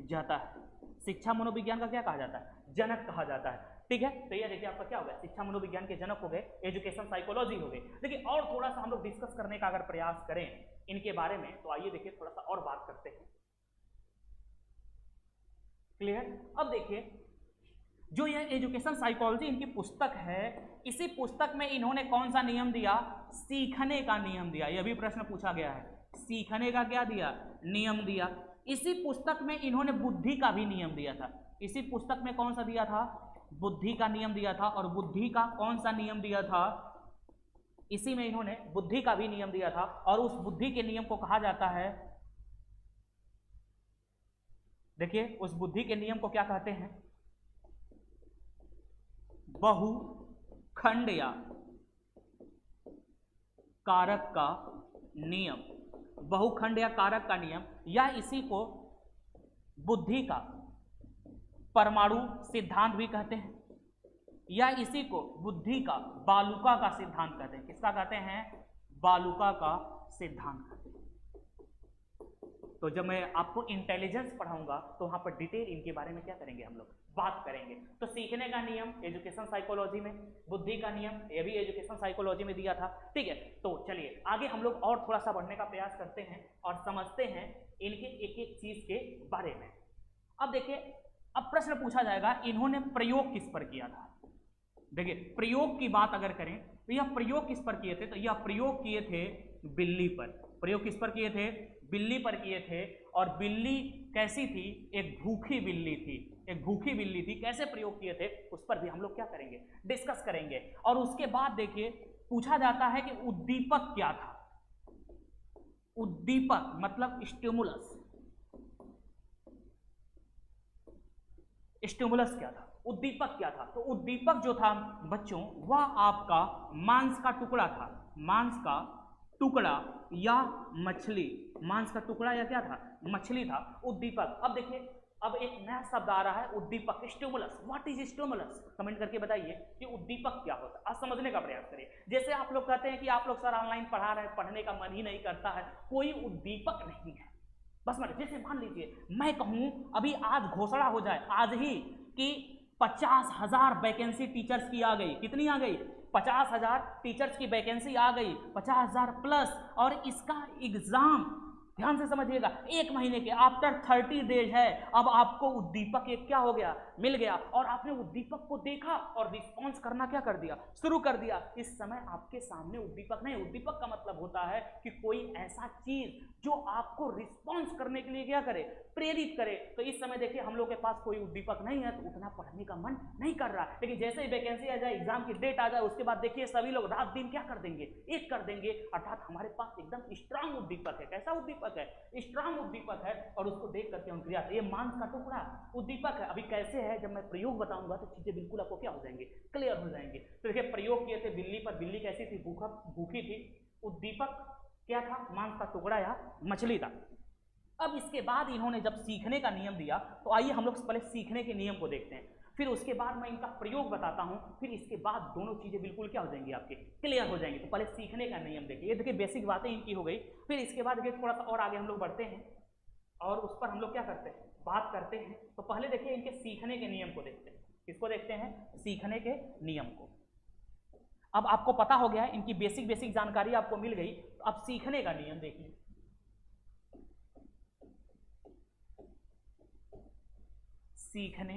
जाता है। शिक्षा मनोविज्ञान का क्या कहा जाता है? जनक कहा जाता है। ठीक है, तो ये देखिए आपका क्या हो गया, शिक्षा मनोविज्ञान के जनक हो गए, एजुकेशन साइकोलॉजी हो गए। देखिए और थोड़ा सा हम लोग डिस्कस करने का अगर प्रयास करें इनके बारे में तो आइए देखिए थोड़ा सा और बात करते हैं। क्लियर? अब देखिए जो यह एजुकेशन साइकोलॉजी इनकी पुस्तक है, इसी पुस्तक में इन्होंने कौन सा नियम दिया? सीखने का नियम दिया। यह भी प्रश्न पूछा गया है, सीखने का क्या दिया? नियम दिया। इसी पुस्तक में इन्होंने बुद्धि का भी नियम दिया था। इसी पुस्तक में कौन सा दिया था? बुद्धि का नियम दिया था। और बुद्धि का कौन सा नियम दिया था? इसी में इन्होंने बुद्धि का भी नियम दिया था। और उस बुद्धि के नियम को कहा जाता है, देखिए उस बुद्धि के नियम को क्या कहते हैं? बहुखंड या कारक का नियम। बहुखंड या कारक का नियम, या इसी को बुद्धि का परमाणु सिद्धांत भी कहते हैं, या इसी को बुद्धि का बालुका का सिद्धांत कहते हैं। किसका कहते हैं? बालुका का सिद्धांत कहते हैं। तो जब मैं आपको इंटेलिजेंस पढ़ाऊंगा तो वहां पर डिटेल इनके बारे में क्या करेंगे, हम लोग बात करेंगे। तो सीखने का नियम एजुकेशन साइकोलॉजी में, बुद्धि का नियम ये भी एजुकेशन साइकोलॉजी में दिया था। ठीक है, तो चलिए आगे हम लोग और थोड़ा सा बढ़ने का प्रयास करते हैं और समझते हैं इनके एक एक चीज के बारे में। अब देखिए, अब प्रश्न पूछा जाएगा इन्होंने प्रयोग किस पर किया था। देखिए प्रयोग की बात अगर करें तो यह प्रयोग किस पर किए थे? तो यह प्रयोग किए थे बिल्ली पर। प्रयोग किस पर किए थे? बिल्ली पर किए थे। और बिल्ली कैसी थी? एक भूखी बिल्ली थी, एक भूखी बिल्ली थी। कैसे प्रयोग किए थे उस पर भी हम लोग क्या करेंगे, डिस्कस करेंगे। और उसके बाद देखिए पूछा जाता है कि उद्दीपक क्या था। उद्दीपक मतलब स्टिमुलस, स्टिमुलस क्या था, उद्दीपक क्या था? तो उद्दीपक जो था बच्चों वह आपका मांस का टुकड़ा था, मांस का टुकड़ा या मछली, मांस का टुकड़ा या क्या था? मछली था उद्दीपक। अब देखिए अब एक नया शब्द आ रहा है उद्दीपक, stimulus. What is stimulus? Comment करके बताइए कि उद्दीपक क्या होता है। आज समझने का प्रयास करिए। जैसे आप लोग कहते हैं कि आप लोग सर ऑनलाइन पढ़ा रहे हैं, पढ़ने का मन ही नहीं करता है, कोई उद्दीपक नहीं है। बस मान जैसे मान लीजिए मैं कहूं अभी आज घोषणा हो जाए आज ही कि 50,000 वैकेंसी टीचर्स की आ गई। कितनी आ गई? 50,000 टीचर्स की वैकेंसी आ गई, 50,000 प्लस। और इसका एग्जाम ध्यान से समझिएगा 1 महीने के आफ्टर 30 डेज है। अब आपको उद्दीपक एक क्या हो गया, मिल गया। और आपने उद्दीपक को देखा और रिस्पॉन्स करना क्या कर दिया, शुरू कर दिया। इस समय आपके सामने उद्दीपक नहीं। उद्दीपक का मतलब होता है कि कोई ऐसा चीज जो आपको रिस्पॉन्स करने के लिए क्या करे, प्रेरित करे। तो इस समय देखिए हम लोग के पास कोई उद्दीपक नहीं है तो उतना पढ़ने का मन नहीं कर रहा। लेकिन जैसे ही वैकेंसी आ जाए, एग्जाम की डेट आ जाए, उसके बाद देखिए सभी लोग रात दिन क्या कर देंगे, एक कर देंगे। अर्थात हमारे पास एकदम स्ट्रांग उद्दीपक है। कैसा उद्दीपक है? स्ट्रांग उद्दीपक है। और उसको देख करके हम क्रिया, ये मांस का टुकड़ा उद्दीपक है। अभी कैसे है जब मैं प्रयोग बताऊंगा तो चीजें बिल्कुल आपको क्या हो जाएंगे, क्लियर हो जाएंगे। तो देखिए प्रयोग किए थे बिल्ली पर। बिल्ली कैसी थी? भूखी थी। उद्दीपक क्या था? मांस का टुकड़ा या मछली था। अब इसके बाद इन्होंने जब सीखने का नियम दिया तो आइए हम लोग पहले सीखने के नियम को देखते हैं, फिर उसके बाद मैं इनका प्रयोग बताता हूं, फिर इसके बाद दोनों चीजें बिल्कुल क्या हो जाएंगी, आपके क्लियर हो जाएंगी। तो पहले सीखने का नियम देखिए। ये देखिए बेसिक बातें इनकी हो गई। फिर इसके बाद देखिए थोड़ा सा और आगे हम लोग बढ़ते हैं और उस पर हम लोग क्या करते हैं, बात करते हैं। तो पहले देखिए इनके सीखने के नियम को देखते हैं। किसको देखते हैं? सीखने के नियम को। अब आपको पता हो गया, इनकी बेसिक जानकारी आपको मिल गई। तो अब सीखने का नियम देखिए। सीखने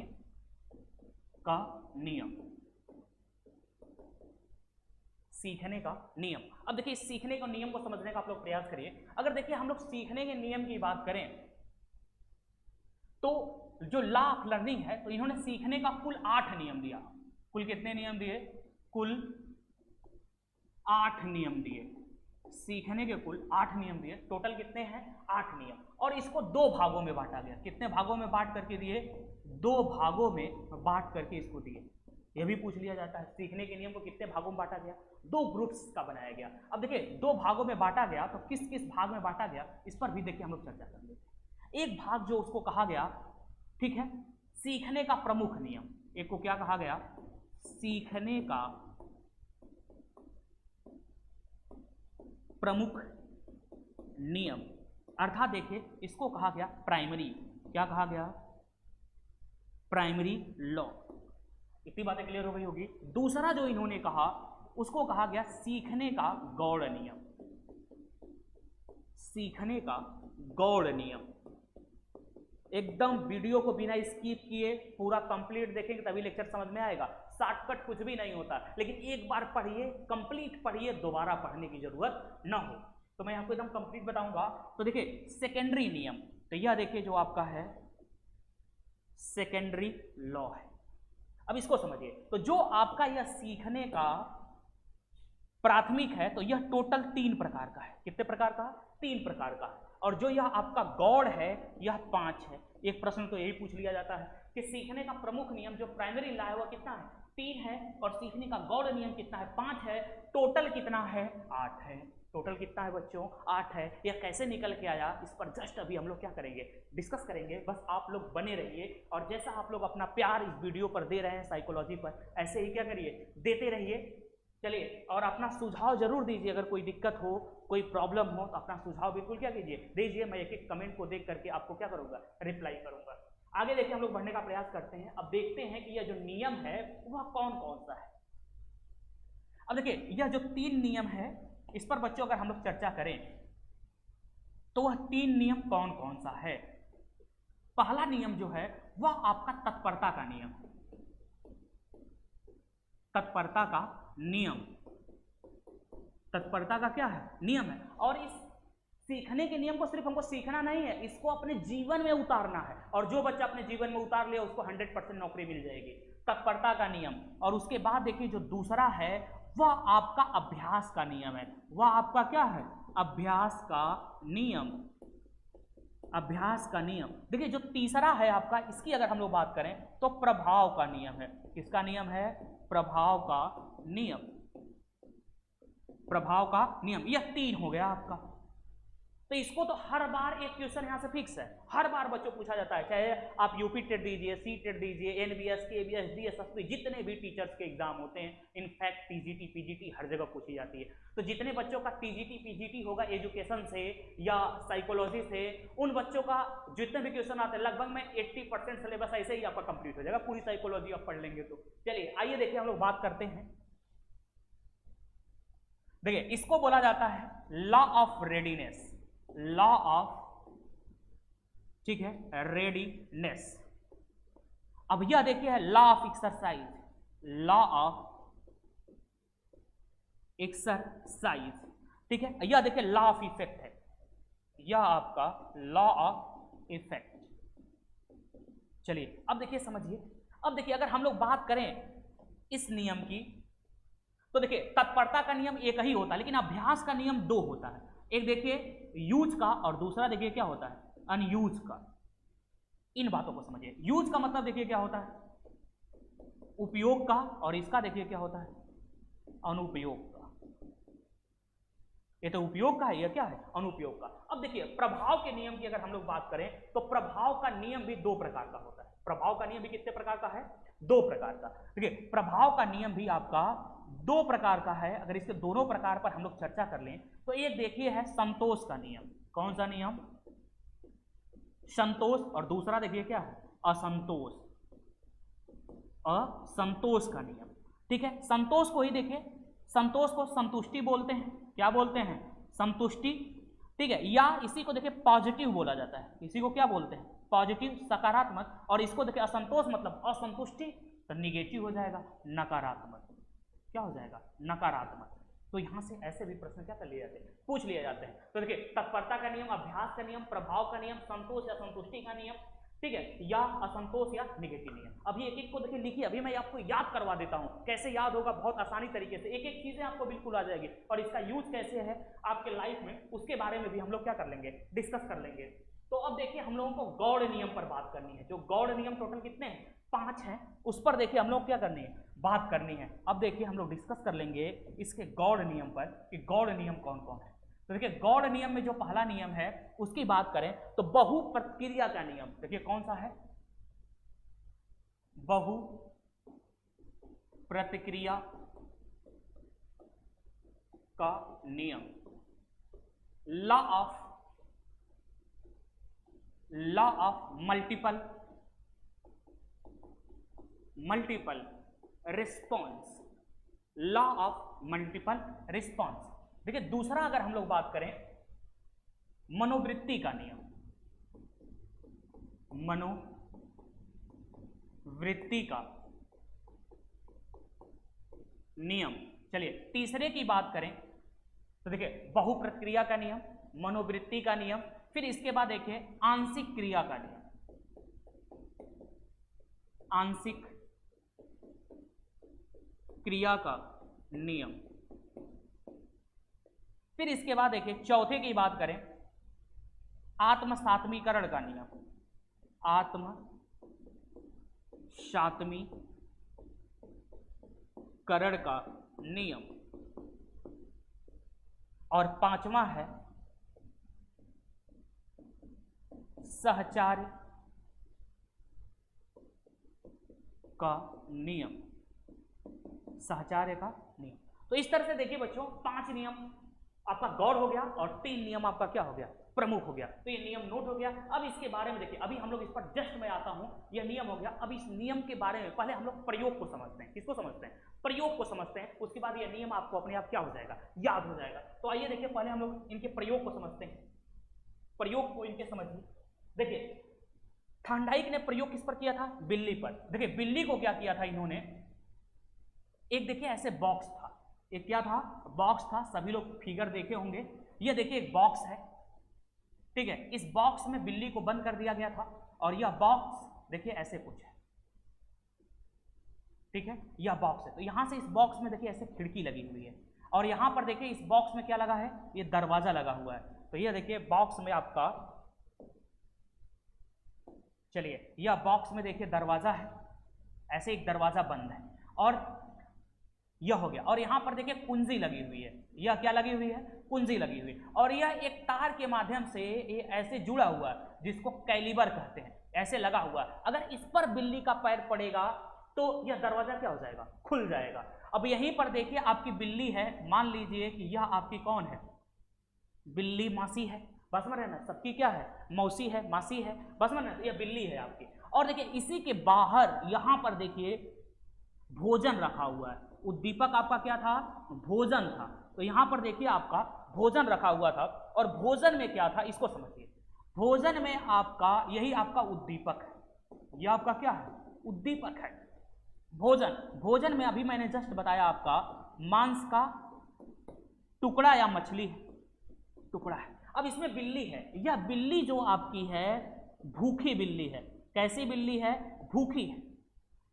का नियम, सीखने का नियम। अब देखिए सीखने का नियम को समझने का आप लोग प्रयास करिए। अगर देखिए हम लोग सीखने के नियम की बात करें तो जो लॉ ऑफ लर्निंग है, तो इन्होंने सीखने का कुल 8 नियम दिया। कुल कितने नियम दिए? कुल 8 नियम दिए। सीखने के कुल 8 नियम दिए। टोटल कितने हैं? 8 नियम। और इसको 2 भागों में बांटा गया। कितने भागों में बांट करके दिए? 2 भागों में बांट करके इसको दिए। यह भी पूछ लिया जाता है सीखने के नियम को कितने भागों में बांटा गया? 2 ग्रुप्स का बनाया गया। अब देखिए 2 भागों में बांटा गया तो किस किस भाग में बांटा गया इस पर भी देखिए हम लोग चर्चा कर लेते हैं। एक भाग जो उसको कहा गया, ठीक है, सीखने का प्रमुख नियम। एक को क्या कहा गया? सीखने का प्रमुख नियम, अर्थात देखिए इसको कहा गया प्राइमरी, क्या कहा गया, प्राइमरी लॉ। इतनी बातें क्लियर हो गई होगी। दूसरा जो इन्होंने कहा उसको कहा गया सीखने का गौड़ नियम, सीखने का गौड़ नियम। एकदम वीडियो को बिना स्किप किए पूरा कंप्लीट देखेंगे तभी लेक्चर समझ में आएगा। शॉर्टकट कुछ भी नहीं होता, लेकिन एक बार पढ़िए, कंप्लीट पढ़िए, दोबारा पढ़ने की जरूरत ना हो। तो मैं आपको एकदम कंप्लीट बताऊंगा। तो देखिए सेकेंडरी नियम, तो यह देखिए जो आपका है सेकेंडरी लॉ है। अब इसको समझिए, तो जो आपका यह सीखने का प्राथमिक है तो यह टोटल 3 प्रकार का है। कितने प्रकार का? 3 प्रकार का है। और जो यह आपका गौड़ है यह 5 है। एक प्रश्न तो यही पूछ लिया जाता है कि सीखने का प्रमुख नियम जो प्राइमरी लॉ है वह कितना है? 3 है। और सीखने का गौड़ नियम कितना है? 5 है। टोटल कितना है? 8 है। टोटल कितना है बच्चों? 8 है। यह कैसे निकल के आया इस पर जस्ट अभी हम लोग क्या करेंगे, डिस्कस करेंगे। बस आप लोग बने रहिए और जैसा आप लोग अपना प्यार इस वीडियो पर दे रहे हैं साइकोलॉजी पर, ऐसे ही क्या करिए, देते रहिए। चलिए, और अपना सुझाव जरूर दीजिए। अगर कोई दिक्कत हो, कोई प्रॉब्लम हो तो अपना सुझाव बिल्कुल क्या कीजिए, दीजिए। मैं एक एक कमेंट को देख करके आपको क्या करूंगा, रिप्लाई करूंगा। आगे देखिए हम लोग बढ़ने का प्रयास करते हैं। अब देखते हैं कि यह जो नियम है वह कौन कौन सा है। अब देखिए यह जो 3 नियम है इस पर बच्चों अगर हम लोग चर्चा करें तो वह 3 नियम कौन कौन सा है। पहला नियम जो है वह आपका तत्परता का नियम, तत्परता का नियम, तत्परता का क्या है? नियम है। और इस सीखने के नियम को सिर्फ हमको सीखना नहीं है, इसको अपने जीवन में उतारना है। और जो बच्चा अपने जीवन में उतार ले उसको 100% नौकरी मिल जाएगी। तत्परता का नियम। और उसके बाद देखिए जो दूसरा है वह आपका अभ्यास का नियम है। वह आपका क्या है? अभ्यास का नियम, अभ्यास का नियम। देखिए जो तीसरा है आपका, इसकी अगर हम लोग बात करें तो प्रभाव का नियम है। किसका नियम है? प्रभाव का नियम, प्रभाव का नियम। यह 3 हो गया आपका। तो इसको तो हर बार एक क्वेश्चन यहां से फिक्स है, हर बार बच्चों पूछा जाता है। चाहे आप यूपी टेट दीजिए, सी टेट दीजिए, एनबीएस, केबीएस, डीएसएसपी, जितने भी टीचर्स के एग्जाम होते हैं, इनफैक्ट टीजीटी, पीजीटी हर जगह पूछी जाती है। तो जितने बच्चों का टीजीटी, पीजीटी होगा एजुकेशन से या साइकोलॉजी से, उन बच्चों का जितने भी क्वेश्चन आते हैं लगभग में 80% सिलेबस ऐसे ही आपका कंप्लीट हो जाएगा। पूरी साइकोलॉजी आप पढ़ लेंगे तो। चलिए आइए देखिए हम लोग बात करते हैं। देखिए इसको बोला जाता है law of readiness, law of, ठीक है, रेडीनेस। अब यह देखिए है law of exercise, law of exercise, ठीक है। यह देखिए लॉ ऑफ इफेक्ट है, यह आपका लॉ ऑफ इफेक्ट। चलिए अब देखिए समझिए। अब देखिए अगर हम लोग बात करें इस नियम की तो देखिए तत्परता का नियम एक ही होता है, लेकिन अभ्यास का नियम 2 होता है। एक देखिए यूज का और दूसरा देखिए क्या होता है, अनयूज का। इन बातों को समझिए। यूज का मतलब देखिए क्या होता है, उपयोग का, और इसका देखिए क्या होता है, अनुपयोग का। ये तो उपयोग का है, ये क्या है, अनुपयोग का। अब देखिए प्रभाव के नियम की अगर हम लोग बात करें तो प्रभाव का नियम भी 2 प्रकार का होता है। प्रभाव का नियम भी कितने प्रकार का है? 2 प्रकार का। देखिए प्रभाव का नियम भी आपका 2 प्रकार का है। अगर इसके दोनों प्रकार पर हम लोग चर्चा कर लें तो एक देखिए है संतोष का नियम। कौन सा नियम? संतोष। और दूसरा देखिए क्या है, असंतोष, असंतोष का नियम, ठीक है। संतोष को ही देखिए, संतोष को संतुष्टि बोलते हैं। क्या बोलते हैं? संतुष्टि, ठीक है। या इसी को देखिए पॉजिटिव बोला जाता है। इसी को क्या बोलते हैं? पॉजिटिव, सकारात्मक। और इसको देखिए असंतोष मतलब असंतुष्टि, तो निगेटिव हो जाएगा, नकारात्मक। क्या हो जाएगा? नकारात्मक। तो यहां से ऐसे भी प्रश्न क्या कर लिए जाते हैं, पूछ लिए जाते हैं। तो देखिए तत्परता का नियम, अभ्यास का नियम, प्रभाव का नियम, संतोष या संतुष्टि का नियम, ठीक है, या असंतोष या निगेटिव नियम। अभी एक एक को देखिए लिखिए। अभी मैं आपको याद करवा देता हूं। कैसे याद होगा? बहुत आसानी तरीके से एक एक चीजें आपको बिल्कुल आ जाएगी। और इसका यूज कैसे है आपके लाइफ में, उसके बारे में भी हम लोग क्या कर लेंगे, डिस्कस कर लेंगे। तो अब देखिए हम लोगों को गौड़ नियम पर बात करनी है। जो गौड़ नियम टोटल कितने हैं? 5 हैं। उस पर देखिए हम लोग क्या करनी है, बात करनी है। अब देखिए हम लोग डिस्कस कर लेंगे इसके गौड़ नियम पर कि गौड़ नियम कौन कौन है। तो देखिए गौड़ नियम में जो पहला नियम है उसकी बात करें तो बहु प्रतिक्रिया का नियम। देखिए कौन सा है? बहु प्रतिक्रिया का नियम। Law of multiple response, law of multiple response. देखिए दूसरा अगर हम लोग बात करें मनोवृत्ति का नियम, मनोवृत्ति का नियम। चलिए तीसरे की बात करें तो देखिए बहुप्रक्रिया का नियम, मनोवृत्ति का नियम, फिर इसके बाद देखिए आंशिक क्रिया का नियम, आंशिक क्रिया का नियम। फिर इसके बाद देखिए चौथे की बात करें आत्मसात्मीकरण का नियम, आत्मसात्मीकरण का नियम। और पांचवा है सहचार्य का नियम, सहचार्य का नियम। तो इस तरह से देखिए बच्चों 5 नियम आपका गौर हो गया और 3 नियम आपका क्या हो गया, प्रमुख हो गया। तो ये नियम नोट हो गया। अब इसके बारे में देखिए, अभी हम लोग इस पर जस्ट मैं आता हूं, यह नियम हो गया। अब इस नियम के बारे में पहले हम लोग प्रयोग को समझते हैं। किसको समझते हैं? प्रयोग को समझते हैं। उसके बाद यह नियम आपको अपने आप क्या हो जाएगा, याद हो जाएगा। तो आइए देखिए पहले हम लोग इनके प्रयोग को समझते हैं। प्रयोग को इनके समझिए। देखिए थॉर्नडाइक ने प्रयोग किस पर किया था? बिल्ली पर। देखिए बिल्ली को क्या किया था इन्होंने, एक देखिए ऐसे बॉक्स था, एक क्या था, बॉक्स था। सभी लोग फिगर देखे होंगे। ये देखिए एक बॉक्स है, ठीक है। इस बॉक्स में बिल्ली को बंद कर दिया गया था और यह बॉक्स देखिए ऐसे कुछ है, ठीक है। यह बॉक्स है। तो यहां से इस बॉक्स में देखिए ऐसे खिड़की लगी हुई है और यहां पर देखिए इस बॉक्स में क्या लगा है, ये दरवाजा लगा हुआ है। तो यह देखिए बॉक्स में आपका, चलिए यह बॉक्स में देखिए दरवाजा है, ऐसे एक दरवाजा बंद है और यह हो गया। और यहां पर देखिए कुंजी लगी हुई है। यह क्या लगी हुई है? कुंजी लगी हुई है। और यह एक तार के माध्यम से ये ऐसे जुड़ा हुआ है, जिसको कैलिबर कहते हैं, ऐसे लगा हुआ है। अगर इस पर बिल्ली का पैर पड़ेगा तो यह दरवाजा क्या हो जाएगा, खुल जाएगा। अब यहीं पर देखिए आपकी बिल्ली है, मान लीजिए कि यह आपकी कौन है, बिल्ली मासी है, बस में रहना। सबकी क्या है, मौसी है, मासी है, बस में रहना। यह बिल्ली है आपकी। और देखिए इसी के बाहर यहां पर देखिए भोजन रखा हुआ है। उद्दीपक आपका क्या था, भोजन था। तो यहां पर देखिए आपका भोजन रखा हुआ था और भोजन में क्या था, इसको समझिए। भोजन में आपका यही आपका उद्दीपक है, यह आपका क्या है, उद्दीपक है। भोजन में अभी मैंने जस्ट बताया आपका मांस का टुकड़ा या मछली है, टुकड़ा है। अब इसमें बिल्ली है, यह बिल्ली जो आपकी है भूखी बिल्ली है। कैसी बिल्ली है, भूखी है।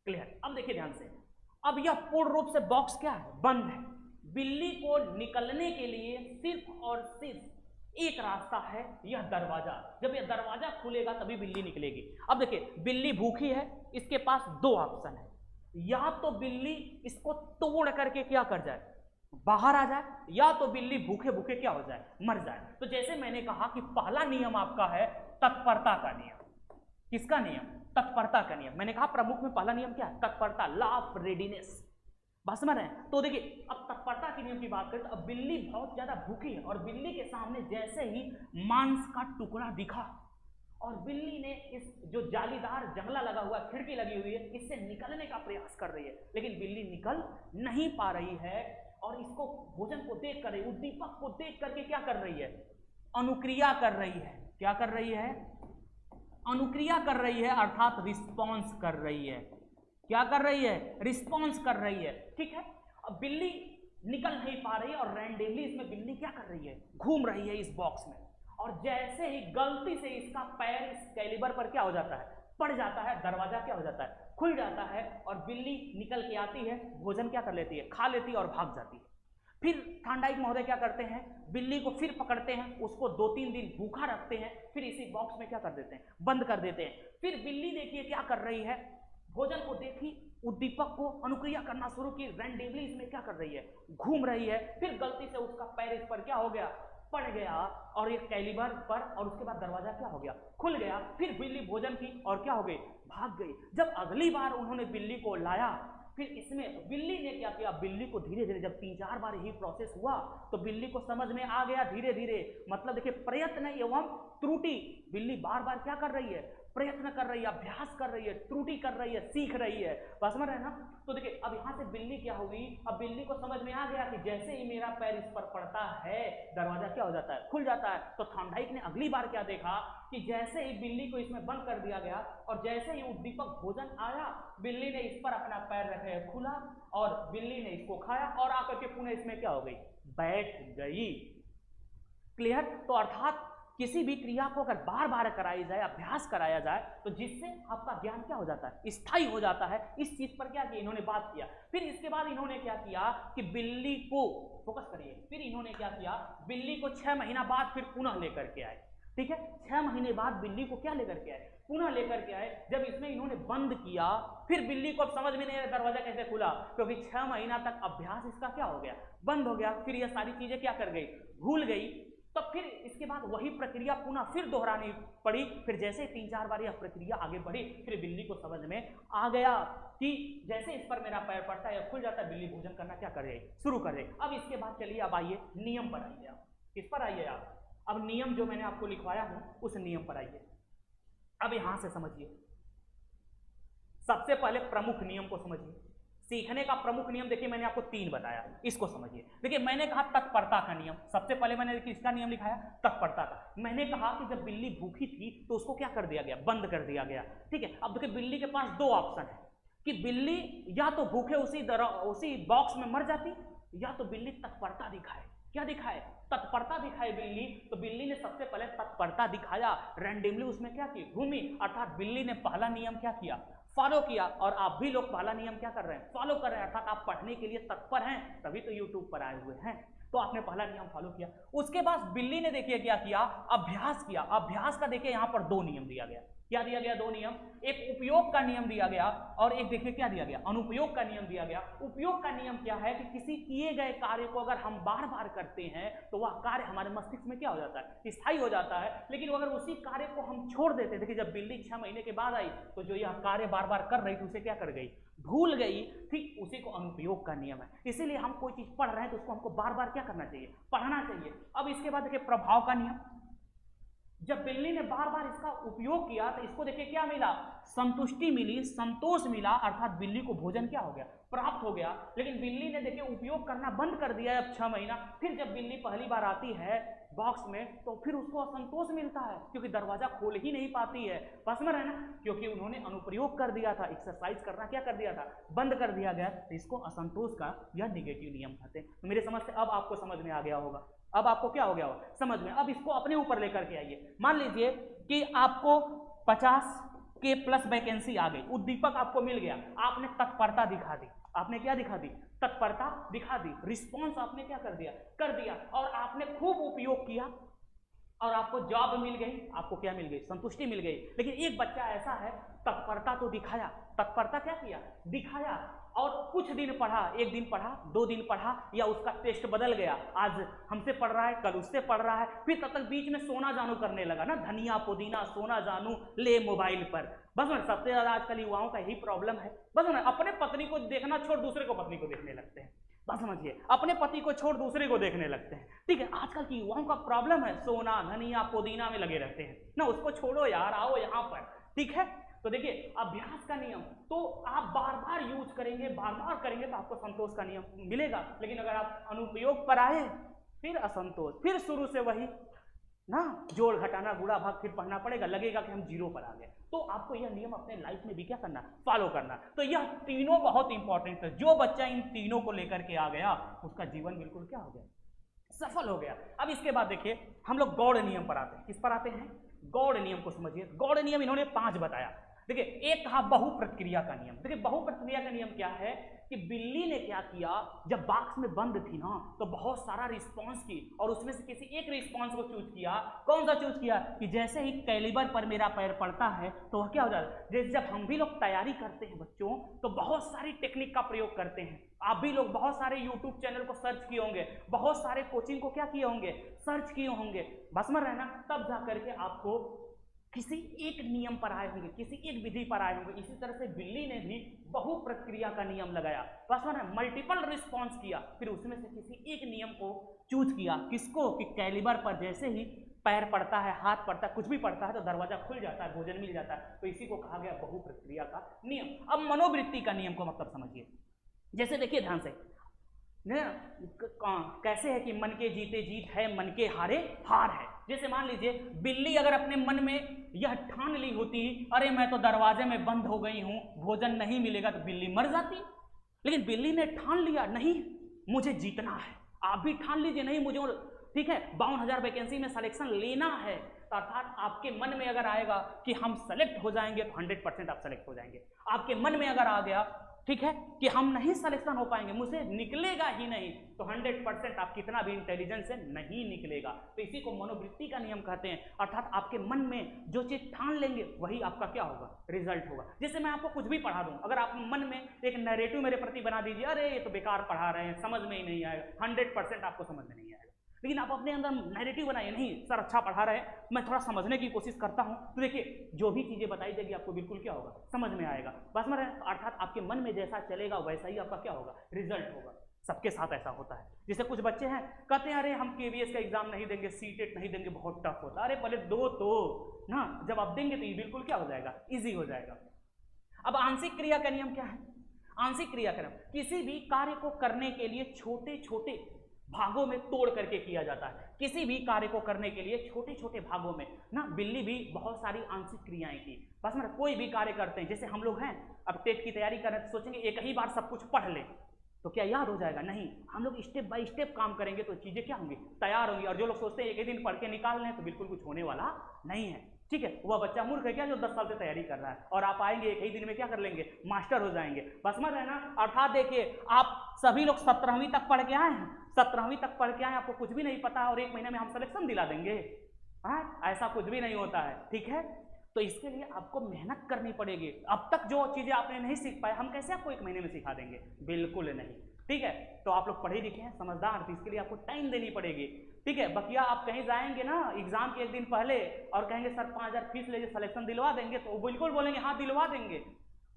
क्लियर? अब देखिए ध्यान से, अब यह पूर्ण रूप से बॉक्स क्या है, बंद है। बिल्ली को निकलने के लिए सिर्फ और सिर्फ एक रास्ता है, यह दरवाजा। जब यह दरवाजा खुलेगा तभी बिल्ली निकलेगी। अब देखिए बिल्ली भूखी है, इसके पास 2 ऑप्शन है। या तो बिल्ली इसको तोड़ करके क्या कर जाए, बाहर आ जाए, या तो बिल्ली भूखे भूखे क्या हो जाए, मर जाए। तो जैसे मैंने कहा कि पहला नियम आपका है तत्परता का नियम। किसका नियम? तत्परता का नियम। मैंने कहा प्रमुख में पहला नियम क्या है, तत्परता, लॉ ऑफ रेडीनेस। बस में रहे। तो देखिए अब तत्परता के नियम की बात करें तो अब बिल्ली बहुत ज्यादा भूखी है और बिल्ली के सामने जैसे ही मांस का टुकड़ा दिखा और बिल्ली ने इस जो जालीदार जंगला लगा हुआ, खिड़की लगी हुई है, इससे निकलने का प्रयास कर रही है, लेकिन बिल्ली निकल नहीं पा रही है। और इसको भोजन को देख कर, उद्दीपक को देख करके क्या कर रही है, अनुक्रिया कर रही है। क्या कर रही है, अनुक्रिया कर रही है, अर्थात रिस्पॉन्स कर रही है। क्या कर रही है, रिस्पॉन्स कर रही है, ठीक है। अब बिल्ली निकल नहीं पा रही और रैंडमली इसमें बिल्ली क्या कर रही है, घूम रही है इस बॉक्स में। और जैसे ही गलती से इसका पैर इस कैलिबर पर क्या हो जाता है, पड़ जाता है, दरवाजा क्या हो जाता है, खुल जाता है और बिल्ली निकल के आती है, भोजन क्या कर लेती है, खा लेती है और भाग जाती है। फिर थॉर्नडाइक महोदय क्या करते हैं, बिल्ली को फिर पकड़ते हैं, उसको 2-3 दिन भूखा रखते हैं, फिर इसी बॉक्स में क्या कर देते हैं, बंद कर देते हैं। फिर बिल्ली देखिए क्या कर रही है, भोजन को देखी, उद्दीपक को अनुक्रिया करना शुरू की, रैंडमली इसमें क्या कर रही है, घूम रही है। फिर गलती से उसका पैर इस पर क्या हो गया, पड़ गया और ये कैलिबर पर, और उसके बाद दरवाजा क्या हो गया, खुल गया। फिर बिल्ली भोजन की और क्या हो गई, भाग गई। जब अगली बार उन्होंने बिल्ली को लाया फिर इसमें बिल्ली ने क्या किया, बिल्ली को धीरे धीरे जब 3-4 बार ही प्रोसेस हुआ तो बिल्ली को समझ में आ गया धीरे धीरे, मतलब देखिए प्रयत्न एवं त्रुटि, बिल्ली बार बार क्या कर रही है, प्रयत्न कर रही है, अभ्यास कर रही है, त्रुटि कर रही है, सीख रही है, बस समझ रहे हैं ना। तो देखिए अब यहाँ से बिल्ली क्या होगी, अब बिल्ली को समझ में आ गया कि जैसे ही मेरा पैर इस पर पड़ता है दरवाजा क्या हो जाता है, खुल जाता है। तो थॉर्नडाइक ने अगली बार क्या देखा कि जैसे ही बिल्ली को इसमें बंद कर दिया गया और जैसे ही उद्दीपक भोजन आया, बिल्ली ने इस पर अपना पैर रखे खुला और बिल्ली ने इसको खाया और आकर के पुनः इसमें क्या हो गई, बैठ गई। क्लियर। तो अर्थात किसी भी क्रिया को अगर बार बार कराई जाए, अभ्यास कराया जाए, तो जिससे आपका ज्ञान क्या हो जाता है, स्थायी हो जाता है। इस चीज पर क्या किया इन्होंने, बात किया। फिर इसके बाद इन्होंने क्या किया कि बिल्ली को, फोकस करिए, फिर इन्होंने क्या किया, बिल्ली को 6 महीना बाद फिर पुनः लेकर के आए। ठीक है, 6 महीने बाद बिल्ली को क्या लेकर के आए, पुनः लेकर के आए। जब इसमें इन्होंने बंद किया, फिर बिल्ली को अब समझ में नहीं आया दरवाजा कैसे खुला, क्योंकि 6 महीना तक अभ्यास इसका क्या हो गया, बंद हो गया। फिर यह सारी चीजें क्या कर गई, भूल गई। तो फिर इसके बाद वही प्रक्रिया पुनः फिर दोहरानी पड़ी। फिर जैसे 3-4 बार यह प्रक्रिया आगे बढ़ी, फिर बिल्ली को समझ में आ गया कि जैसे इस पर मेरा पैर पड़ता है या खुल जाता है, बिल्ली भोजन करना क्या कर रही, शुरू कर रही। अब इसके बाद चलिए अब आइए नियम पर आइए। आप किस पर आइए, आप अब नियम जो मैंने आपको लिखवाया हूं उस नियम पर आइए। अब यहां से समझिए, सबसे पहले प्रमुख नियम को समझिए। सीखने का प्रमुख नियम देखिए मैंने आपको 3 बताया, इसको समझिए। देखिए मैंने कहा तत्परता का नियम, सबसे पहले मैंने किसका नियम लिखाया, तत्परता का। मैंने कहा कि जब बिल्ली भूखी थी तो उसको क्या कर दिया गया, बंद कर दिया गया। ठीक है, अब देखिए बिल्ली के पास 2 ऑप्शन है कि बिल्ली या तो भूखे उसी बॉक्स में मर जाती, या तो बिल्ली तत्परता दिखाए। क्या दिखाए, तत्परता दिखाए बिल्ली। तो बिल्ली ने सबसे पहले तत्परता दिखाया, रैंडमली उसमें क्या की, घूमी। अर्थात बिल्ली ने पहला नियम क्या किया, फॉलो किया। और आप भी लोग पहला नियम क्या कर रहे हैं, फॉलो कर रहे हैं। अर्थात आप पढ़ने के लिए तत्पर हैं, तभी तो यूट्यूब पर आए हुए हैं। तो आपने पहला नियम फॉलो किया। उसके बाद बिल्ली ने देखिए क्या किया, अभ्यास किया। अभ्यास का देखिए यहां पर 2 नियम दिया गया। क्या दिया गया, 2 नियम, एक उपयोग का नियम दिया गया और एक देखिए क्या दिया गया, अनुपयोग का नियम दिया गया। उपयोग का नियम क्या है कि किसी किए गए कार्य को अगर हम बार बार करते हैं तो वह कार्य हमारे मस्तिष्क में क्या हो जाता है, स्थायी हो जाता है। लेकिन अगर उसी कार्य को हम छोड़ देते, देखिए जब बिल्ली 6 महीने के बाद आई तो जो यह कार्य बार बार कर रही थी उसे क्या कर गई, भूल गई। ठीक उसी को अनुपयोग का नियम है। इसीलिए हम कोई चीज पढ़ रहे हैं तो उसको हमको बार बार क्या करना चाहिए, पढ़ना चाहिए। अब इसके बाद देखिए प्रभाव का नियम। जब बिल्ली ने बार बार इसका उपयोग किया तो इसको देखिए क्या मिला, संतुष्टि मिली, संतोष मिला। अर्थात बिल्ली को भोजन क्या हो गया, प्राप्त हो गया। लेकिन बिल्ली ने देखिए उपयोग करना बंद कर दिया अब 6 महीना। फिर जब बिल्ली पहली बार आती है बॉक्स में तो फिर उसको असंतोष मिलता है, क्योंकि दरवाजा खोल ही नहीं पाती है। बस में रहना, क्योंकि उन्होंने अनुप्रयोग कर दिया था, एक्सरसाइज करना क्या कर दिया था, बंद कर दिया गया। तो इसको असंतोष का यह निगेटिव नियम कहते हैं। तो मेरे समझ से अब आपको समझ में आ गया होगा, अब आपको क्या हो गया हो समझ में। अब इसको अपने ऊपर लेकर के आइए। मान लीजिए कि आपको 50 के प्लस वैकेंसी आ गई, उद्दीपक आपको मिल गया, आपने तत्परता दिखा दी। आपने क्या दिखा दी, तत्परता दिखा दी, रिस्पॉन्स आपने क्या कर दिया और आपने खूब उपयोग किया और आपको जॉब मिल गई, आपको क्या मिल गई, संतुष्टि मिल गई। लेकिन एक बच्चा ऐसा है, तत्परता तो दिखाया, तत्परता क्या किया, दिखाया, और कुछ दिन पढ़ा, 1 दिन पढ़ा, 2 दिन पढ़ा, या उसका टेस्ट बदल गया, आज हमसे पढ़ रहा है कल उससे पढ़ रहा है। फिर तब तक बीच में सोना जानू करने लगा ना, धनिया पुदीना सोना जानू ले मोबाइल पर। बस सबसे ज्यादा आजकल युवाओं का यही प्रॉब्लम है। बस अपने पत्नी को देखना छोड़ दूसरे को पत्नी को देखने लगते हैं। बस समझिए, अपने पति को छोड़ दूसरे को देखने लगते हैं। ठीक है, आजकल की युवाओं का प्रॉब्लम है, सोना धनिया पुदीना में लगे रहते हैं ना। उसको छोड़ो यार, आओ यहाँ पर। ठीक है, तो देखिए अभ्यास का नियम तो आप बार बार यूज करेंगे, बार बार करेंगे तो आपको संतोष का नियम मिलेगा। लेकिन अगर आप अनुपयोग पर आए फिर असंतोष, फिर शुरू से वही ना, जोड़ घटाना गुणा भाग फिर पढ़ना पड़ेगा, लगेगा कि हम 0 पर आ गए। तो आपको यह नियम अपने लाइफ में भी क्या करना, फॉलो करना। तो यह तीनों बहुत इंपॉर्टेंट है। जो बच्चा इन तीनों को लेकर के आ गया उसका जीवन बिल्कुल क्या हो गया, सफल हो गया। अब इसके बाद देखिए हम लोग गौड़ नियम पर आते हैं। किस पर आते हैं, गौड़ नियम को समझिए। गौड़ नियम इन्होंने 5 बताया। देखिए एक कहा बहु प्रक्रिया का नियम। देखिए बहु प्रक्रिया का नियम क्या है कि बिल्ली ने क्या किया, जब बॉक्स में बंद थी ना तो बहुत सारा रिस्पांस की और उसमें से किसी एक रिस्पांस को चूज किया। कौन सा चूज किया कि जैसे ही कैलिबर पर मेरा पैर पड़ता है तो वह क्या हो जाता है। जैसे जब हम भी लोग तैयारी करते हैं बच्चों तो बहुत सारी टेक्निक का प्रयोग करते हैं। आप भी लोग बहुत सारे यूट्यूब चैनल को सर्च किए होंगे, बहुत सारे कोचिंग को क्या किए होंगे, सर्च किए होंगे। बस में रहना, तब जा करके आपको किसी एक नियम पर आए होंगे, किसी एक विधि पर आए होंगे। इसी तरह से बिल्ली ने भी बहु प्रक्रिया का नियम लगाया, बस मैंने मल्टीपल रिस्पॉन्स किया, फिर उसमें से किसी एक नियम को चूज किया। किसको? कि कैलिबर पर जैसे ही पैर पड़ता है, हाथ पड़ता है, कुछ भी पड़ता है तो दरवाजा खुल जाता है, भोजन मिल जाता है। तो इसी को कहा गया बहु प्रक्रिया का नियम। अब मनोवृत्ति का नियम को मतलब समझिए। जैसे देखिए ध्यान से, कैसे है कि मन के जीते जीत है, मन के हारे हार है। जैसे मान लीजिए बिल्ली अगर अपने मन में यह ठान ली होती, अरे मैं तो दरवाजे में बंद हो गई हूं, भोजन नहीं मिलेगा, तो बिल्ली मर जाती। लेकिन बिल्ली ने ठान लिया, नहीं मुझे जीतना है। आप भी ठान लीजिए, नहीं मुझे, ठीक है, 52,000 वैकेंसी में सिलेक्शन लेना है। तो अर्थात आपके मन में अगर आएगा कि हम सेलेक्ट हो जाएंगे तो 100% आप सेलेक्ट हो जाएंगे। आपके मन में अगर आ गया, ठीक है, कि हम नहीं सिलेक्शन हो पाएंगे, मुझसे निकलेगा ही नहीं, तो 100% आप कितना भी इंटेलिजेंस से नहीं निकलेगा। तो इसी को मनोवृत्ति का नियम कहते हैं। अर्थात आपके मन में जो चीज ठान लेंगे वही आपका क्या होगा? रिजल्ट होगा। जैसे मैं आपको कुछ भी पढ़ा दूं, अगर आप मन में एक नैरेटिव मेरे प्रति बना दीजिए, अरे ये तो बेकार पढ़ा रहे हैं, समझ में ही नहीं आएगा, 100% आपको समझ में नहीं आएगा। लेकिन आप अपने अंदर नैरेटिव बनाइए, नहीं सर अच्छा पढ़ा रहे हैं, मैं थोड़ा समझने की कोशिश करता हूं, तो देखिए जो भी चीजें बताई जाएगी आपको बिल्कुल क्या होगा? समझ में आएगा। बस मैं, अर्थात आपके मन में जैसा चलेगा वैसा ही आपका क्या होगा? रिजल्ट होगा। सबके साथ ऐसा होता है। जैसे कुछ बच्चे हैं कहते हैं अरे हम केवीएस का एग्जाम नहीं देंगे, सीटेट नहीं देंगे, बहुत टफ होता है। अरे पहले दो तो ना, जब आप देंगे तो ये बिल्कुल क्या हो जाएगा? इजी हो जाएगा। अब आंशिक क्रिया का नियम क्या है? आंशिक क्रिया का नियम, किसी भी कार्य को करने के लिए छोटे छोटे भागों में तोड़ करके किया जाता है। किसी भी कार्य को करने के लिए छोटे छोटे भागों में ना, बिल्ली भी बहुत सारी आंशिक क्रियाएं की। बस मतलब कोई भी कार्य करते हैं, जैसे हम लोग हैं अब टेट की तैयारी कर रहे हैं, सोचेंगे एक ही बार सब कुछ पढ़ लें तो क्या याद हो जाएगा? नहीं, हम लोग स्टेप बाय स्टेप काम करेंगे तो चीजें क्या होंगी? तैयार होंगी। और जो लोग सोचते हैं एक ही दिन पढ़ के निकाल लें, तो बिल्कुल कुछ होने वाला नहीं है। ठीक है, वह बच्चा मूर्ख है क्या जो 10 साल से तैयारी कर रहा है, और आप आएंगे एक ही दिन में क्या कर लेंगे? मास्टर हो जाएंगे। बस मत है ना। अर्थात देखिए आप सभी लोग 17वीं तक पढ़ के आए हैं, 17वीं तक पढ़ के आए, आपको कुछ भी नहीं पता और एक महीने में हम सिलेक्शन दिला देंगे? ऐसा कुछ भी नहीं होता है। ठीक है, तो इसके लिए आपको मेहनत करनी पड़ेगी। अब तक जो चीजें आपने नहीं सीख पाए, हम कैसे आपको एक महीने में सिखा देंगे? बिल्कुल नहीं। ठीक है, तो आप लोग पढ़े लिखे हैं, समझदार, तो इसके लिए आपको टाइम देनी पड़ेगी। ठीक है, बकिया आप कहीं जाएंगे ना एग्जाम के एक दिन पहले और कहेंगे सर 5,000 फीस लीजिए, सिलेक्शन दिलवा देंगे, तो बिल्कुल बोलेंगे हाँ दिलवा देंगे,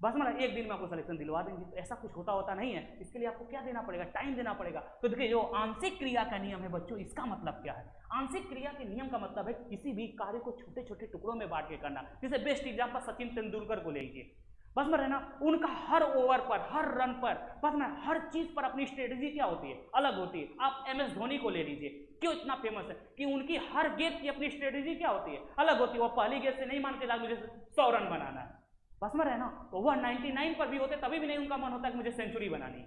बस मतलब एक दिन में आपको सिलेक्शन दिलवा देंगे। तो ऐसा कुछ होता नहीं है। इसके लिए आपको क्या देना पड़ेगा? टाइम देना पड़ेगा। तो देखिए जो आंशिक क्रिया का नियम है बच्चों, इसका मतलब क्या है? आंशिक क्रिया के नियम का मतलब है किसी भी कार्य को छोटे छोटे टुकड़ों में बांट के करना। जैसे बेस्ट एग्जाम्पल सचिन तेंदुलकर को ले लीजिए, बस में रहना, उनका हर ओवर पर, हर रन पर, बस में हर चीज पर अपनी स्ट्रेटेजी क्या होती है? अलग होती है। आप MS धोनी को ले लीजिए, क्यों इतना फेमस है? कि उनकी हर गेंद की अपनी स्ट्रेटेजी क्या होती है? अलग होती है। वो पहली गेंद से नहीं मान के मुझे 100 रन बनाना है, बस में रहना, तो वह 99 पर भी होते तभी भी नहीं उनका मन होता कि मुझे सेंचुरी बनानी है।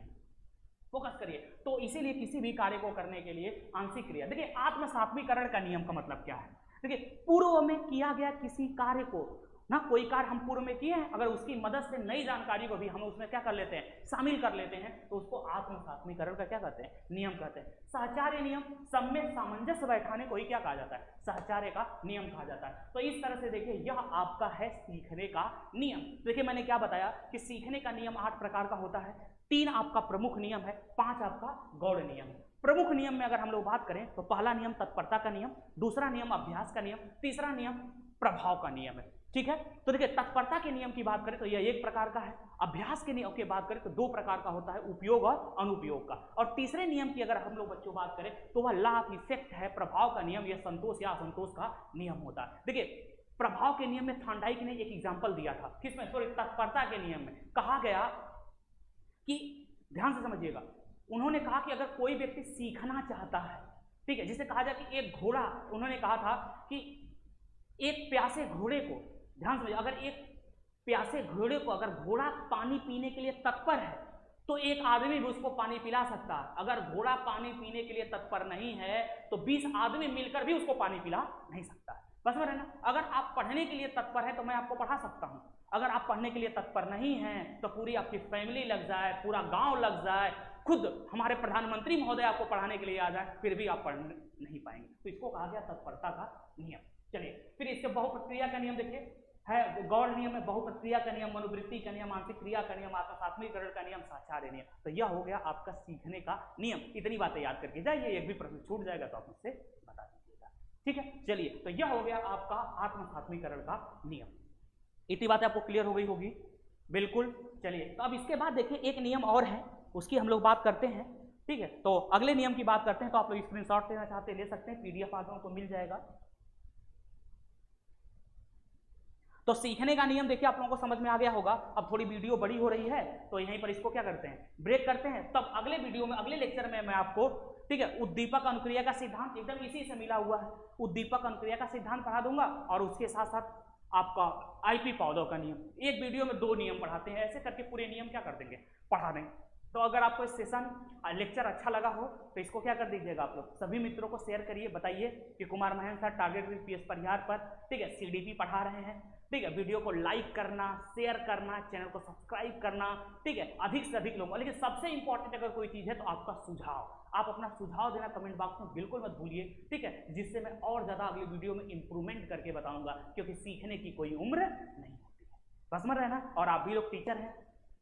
फोकस करिए। तो इसीलिए किसी भी कार्य को करने के लिए आंशिक क्रिया, देखिए आत्मसात्मीकरण का नियम का मतलब क्या है? देखिए पूर्व में किया गया किसी कार्य को ना, कोई कार्य हम पूर्व में किए हैं, अगर उसकी मदद से नई जानकारी को भी हम उसमें क्या कर लेते हैं? शामिल कर लेते हैं, तो उसको आत्मसात्मीकरण का क्या कहते हैं? नियम कहते हैं। सहचार्य नियम, सब में सामंजस्य बैठाने को ही क्या कहा जाता है? सहचार्य का नियम कहा जाता है। तो इस तरह से देखिए यह आपका है सीखने का नियम। देखिए मैंने क्या बताया कि सीखने का नियम 8 प्रकार का होता है। 3 आपका प्रमुख नियम है, 5 आपका गौड़ नियम है। प्रमुख नियम में अगर हम लोग बात करें तो पहला नियम तत्परता का नियम, दूसरा नियम अभ्यास का नियम, तीसरा नियम प्रभाव का नियम है। ठीक है, तो देखिए तत्परता के नियम की बात करें तो यह एक प्रकार का है। अभ्यास के नियम की बात करें तो 2 प्रकार का होता है, उपयोग और अनुपयोग का। और तीसरे नियम की अगर हम लोग बच्चों बात करें तो वह लॉ ऑफ इफेक्ट है, प्रभाव का नियम, यह संतोष या असंतोष का नियम होता है। देखिए प्रभाव के नियम में थॉर्नडाइक ने एक एग्जाम्पल दिया था, किसमें? सॉरी, तत्परता के नियम में कहा गया कि, ध्यान से समझिएगा, उन्होंने कहा कि अगर कोई व्यक्ति सीखना चाहता है, ठीक है, जिसे कहा जाए कि एक घोड़ा, उन्होंने कहा था कि एक प्यासे घोड़े को, ध्यान समझिए, अगर एक प्यासे घोड़े को अगर घोड़ा पानी पीने के लिए तत्पर है तो एक आदमी भी उसको पानी पिला सकता है। अगर घोड़ा पानी पीने के लिए तत्पर नहीं है तो 20 आदमी मिलकर भी उसको पानी पिला नहीं सकता। बस में रहना। अगर आप पढ़ने के लिए तत्पर है तो मैं आपको पढ़ा सकता हूं, अगर आप पढ़ने के लिए तत्पर नहीं हैं तो पूरी आपकी फैमिली लग जाए, पूरा गांव लग जाए, खुद हमारे प्रधानमंत्री महोदय आपको पढ़ाने के लिए आ जाए, फिर भी आप पढ़ नहीं पाएंगे। तो इसको कहा गया तत्परता का नियम। चलिए फिर इसके बहुप्रक्रिया का नियम देखिए, है गौड़ नियम है, बहुप्रक्रिया का नियम, मनोवृत्ति का नियम, आंशिक क्रिया का नियम, आत्मसात्मीकरण का नियम, साचार्य नियम। तो यह हो गया आपका सीखने का नियम। इतनी बातें याद करके जाइए, एक भी प्रश्न छूट जाएगा तो आप मुझसे बता दीजिएगा। ठीक है, चलिए, तो यह हो गया आपका आत्मसात्मीकरण का नियम। इतनी बात आपको क्लियर हो गई होगी, बिल्कुल। चलिए, तो अब इसके बाद देखिए एक नियम और है, उसकी हम लोग बात करते हैं। ठीक है, तो अगले नियम की बात करते हैं। तो आप लोग स्क्रीनशॉट लेना चाहते हैं ले सकते हैं, पीडीएफ आप लोगों को मिल जाएगा। तो सीखने का नियम देखिए आप लोगों को समझ में आ गया होगा। अब थोड़ी वीडियो बड़ी हो रही है तो यहीं पर इसको क्या करते हैं, ब्रेक करते हैं। तब अगले वीडियो में, अगले लेक्चर में मैं आपको, ठीक है, उद्दीपक अनुक्रिया का सिद्धांत एकदम इसी से मिला हुआ है, उद्दीपक अनुक्रिया का सिद्धांत पढ़ा दूंगा, और उसके साथ साथ आपका आईपी पौधों का नियम। एक वीडियो में 2 नियम पढ़ाते हैं, ऐसे करके पूरे नियम क्या कर देंगे, पढ़ा देंगे। तो अगर आपको इस सेशन लेक्चर अच्छा लगा हो तो इसको क्या कर दीजिएगा, आप लोग सभी मित्रों को शेयर करिए, बताइए कि Kumar Mahendra sir target with PS Parihar पर, ठीक है, सीडीपी पढ़ा रहे हैं। ठीक है, वीडियो को लाइक करना, शेयर करना, चैनल को सब्सक्राइब करना, ठीक है, अधिक से अधिक लोगों। लेकिन सबसे इंपॉर्टेंट अगर कोई चीज है तो आपका सुझाव, आप अपना सुझाव देना कमेंट बॉक्स में बिल्कुल मत भूलिए, ठीक है, जिससे मैं और ज्यादा अगली वीडियो में इंप्रूवमेंट करके बताऊंगा, क्योंकि सीखने की कोई उम्र नहीं होती है, बस समझ रहे हैं ना। और आप भी लोग टीचर हैं,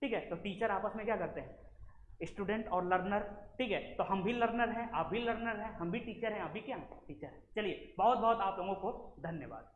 ठीक है, तो टीचर आपस में क्या करते हैं, स्टूडेंट और लर्नर, ठीक है, तो हम भी लर्नर हैं, आप भी लर्नर हैं, हम भी टीचर हैं, आप भी क्या टीचर हैं। चलिए, बहुत बहुत आप लोगों को धन्यवाद।